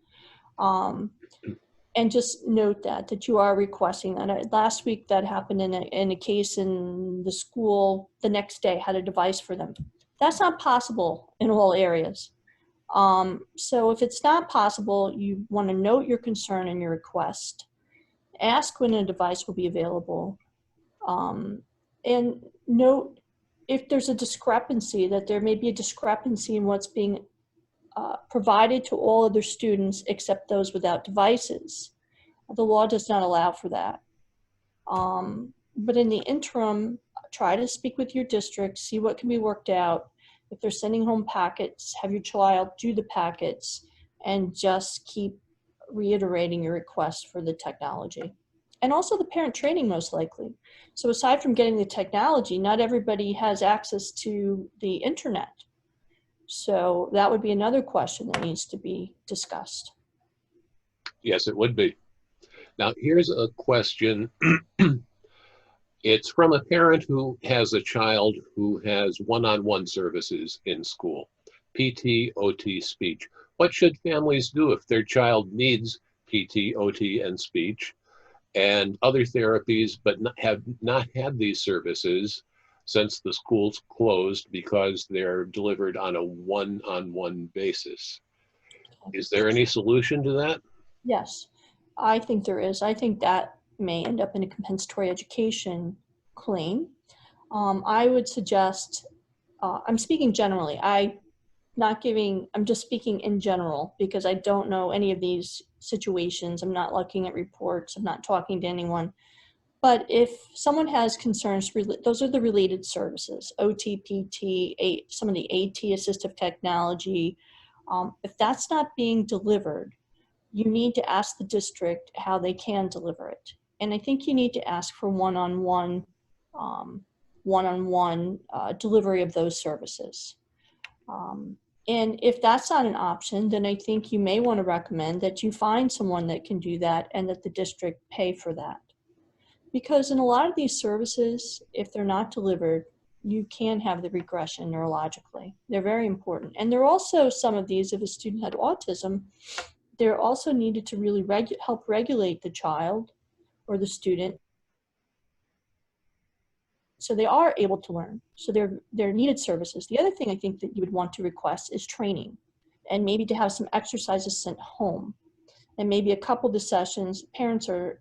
And just note that you are requesting that. Last week that happened in a case in the school, the next day had a device for them. That's not possible in all areas. So if it's not possible, you want to note your concern and your request. Ask when a device will be available. And note if there's a discrepancy, that there may be a discrepancy in what's being provided to all other students except those without devices. The law does not allow for that. But in the interim, try to speak with your district, see what can be worked out. If they're sending home packets, have your child do the packets and just keep reiterating your request for the technology. And also the parent training, most likely. So aside from getting the technology, not everybody has access to the internet. So that would be another question that needs to be discussed. Yes, it would be. Now, here's a question. It's from a parent who has a child who has one-on-one services in school, PT, OT, speech. What should families do if their child needs PT, OT, and speech and other therapies, but have not had these services since the schools closed because they're delivered on a one-on-one basis? Is there any solution to that? Yes, I think there is. I think that may end up in a compensatory education claim. I would suggest, I'm speaking generally, I'm just speaking in general because I don't know any of these situations. I'm not looking at reports. I'm not talking to anyone. But if someone has concerns, those are the related services, OT, PT, some of the AT assistive technology. If that's not being delivered, you need to ask the district how they can deliver it. And I think you need to ask for one-on-one delivery of those services. And if that's not an option, then I think you may want to recommend that you find someone that can do that and that the district pay for that. Because in a lot of these services, if they're not delivered, you can have the regression neurologically. They're very important. And there are also some of these, if a student had autism, they're also needed to really help regulate the child or the student so they are able to learn. So they're needed services. The other thing I think that you would want to request is training, and maybe to have some exercises sent home. And maybe a couple of the sessions, parents are,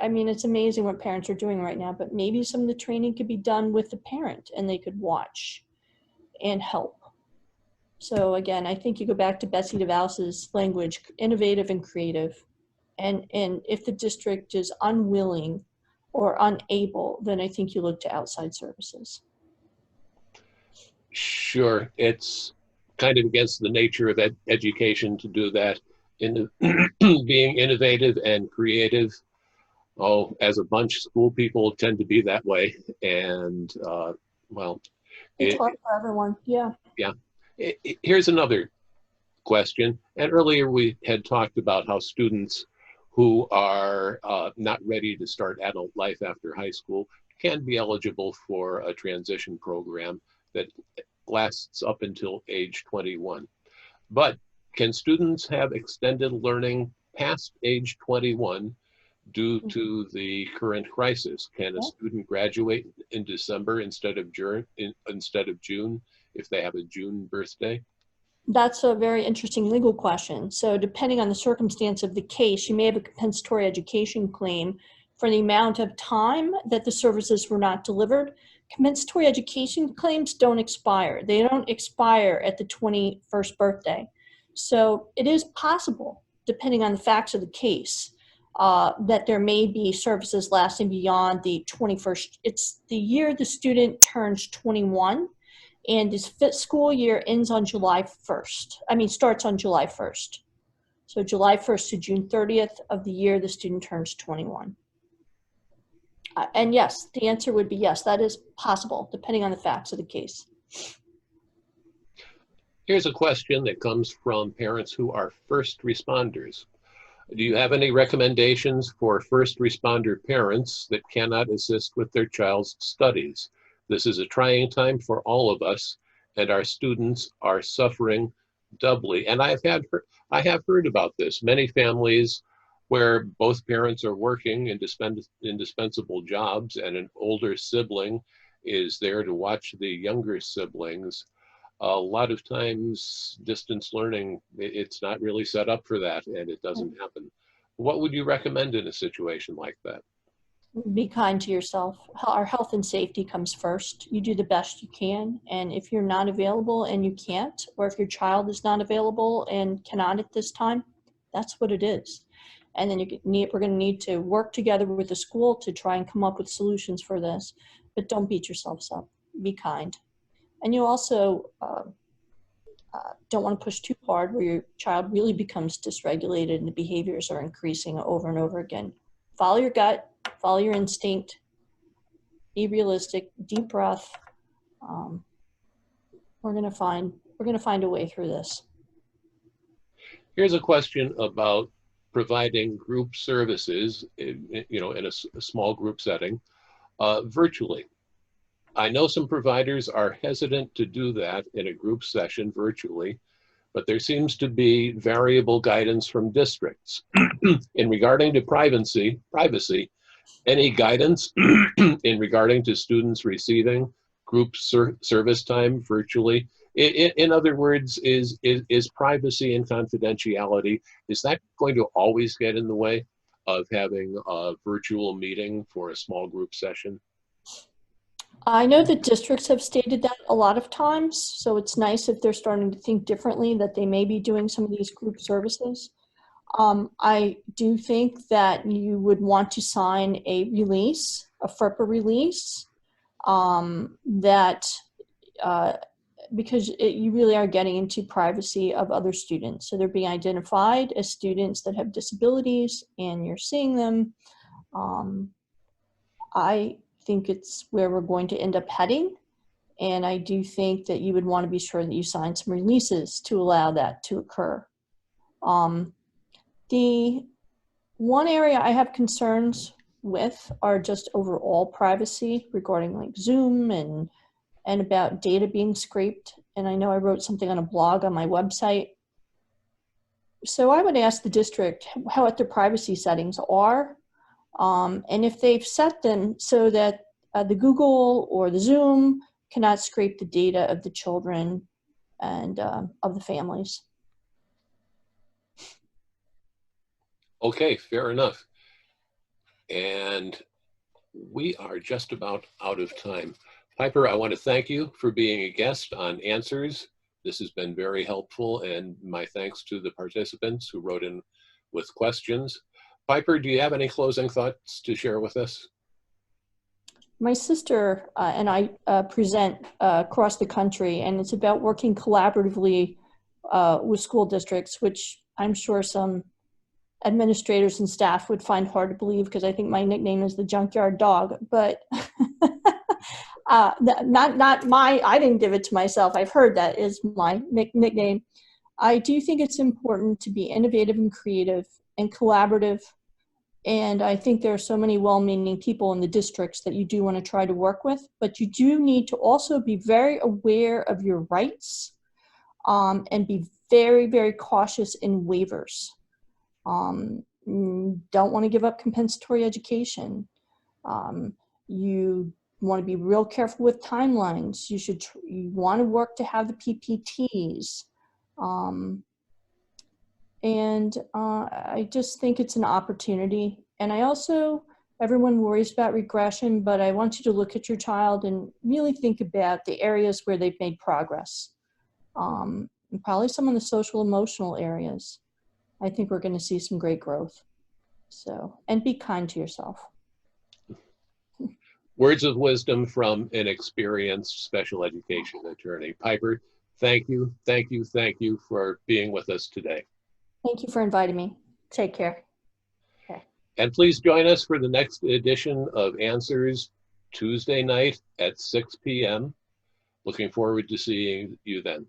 I mean, it's amazing what parents are doing right now, but maybe some of the training could be done with the parent and they could watch and help. So again, I think you go back to Betsy DeVal's language, innovative and creative. And if the district is unwilling or unable, then I think you look to outside services. Sure, it's kind of against the nature of education to do that. In being innovative and creative, as a bunch, school people tend to be that way. And well, It's hard for everyone, yeah. Yeah. Here's another question. And earlier we had talked about how students who are not ready to start adult life after high school can be eligible for a transition program that lasts up until age 21. But can students have extended learning past age 21 due to the current crisis? Can a student graduate in December instead of June if they have a June birthday? That's a very interesting legal question. So depending on the circumstance of the case, you may have a compensatory education claim for the amount of time that the services were not delivered. Compensatory education claims don't expire. They don't expire at the 21st birthday. So it is possible, depending on the facts of the case, that there may be services lasting beyond the 21st. It's the year the student turns 21, and his school year ends on July 1st. I mean, starts on July 1st. So July 1st to June 30th of the year the student turns 21. And yes, the answer would be yes, that is possible, depending on the facts of the case. Here's a question that comes from parents who are first responders. Do you have any recommendations for first responder parents that cannot assist with their child's studies? This is a trying time for all of us, and our students are suffering doubly. And I have heard about this. Many families where both parents are working indispensable jobs and an older sibling is there to watch the younger siblings. A lot of times distance learning, it's not really set up for that, and it doesn't happen. What would you recommend in a situation like that? Be kind to yourself. Our health and safety comes first. You do the best you can, and if you're not available and you can't, or if your child is not available and cannot at this time, that's what it is. And then we're going to need to work together with the school to try and come up with solutions for this. But don't beat yourselves up. Be kind. And you also don't want to push too hard where your child really becomes dysregulated and the behaviors are increasing over and over again. Follow your gut, follow your instinct, be realistic, deep breath. We're going to find a way through this. Here's a question about providing group services, in a small group setting, virtually. I know some providers are hesitant to do that in a group session virtually, but there seems to be variable guidance from districts. In regarding to privacy, any guidance in regarding to students receiving group service time virtually? In other words, is privacy and confidentiality, is that going to always get in the way of having a virtual meeting for a small group session? I know that districts have stated that a lot of times, so it's nice if they're starting to think differently that they may be doing some of these group services. I do think that you would want to sign a release, a FERPA release, because you really are getting into privacy of other students. So they're being identified as students that have disabilities and you're seeing them. I think it's where we're going to end up heading. And I do think that you would want to be sure that you sign some releases to allow that to occur. The one area I have concerns with are just overall privacy regarding like Zoom and about data being scraped. And I know I wrote something on a blog on my website. So I would ask the district what their privacy settings are. And if they've set them so that the Google or the Zoom cannot scrape the data of the children and of the families. Okay, fair enough. And we are just about out of time. Piper, I want to thank you for being a guest on Answers. This has been very helpful, and my thanks to the participants who wrote in with questions. Piper, do you have any closing thoughts to share with us? My sister and I present across the country, and it's about working collaboratively with school districts, which I'm sure some administrators and staff would find hard to believe because I think my nickname is the junkyard dog, but I didn't give it to myself. I've heard that is my nickname. I do think it's important to be innovative and creative and collaborative. And I think there are so many well-meaning people in the districts that you do want to try to work with, but you do need to also be very aware of your rights and be very, very cautious in waivers. Don't want to give up compensatory education. You want to be real careful with timelines. You want to work to have the PPTs. I just think it's an opportunity. And everyone worries about regression, but I want you to look at your child and really think about the areas where they've made progress. And probably some of the social emotional areas. I think we're going to see some great growth. So, and be kind to yourself. Words of wisdom from an experienced special education attorney. Piper, thank you, thank you, thank you for being with us today. Thank you for inviting me. Take care. Okay. And please join us for the next edition of Answers Tuesday night at 6 p.m. Looking forward to seeing you then.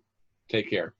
Take care.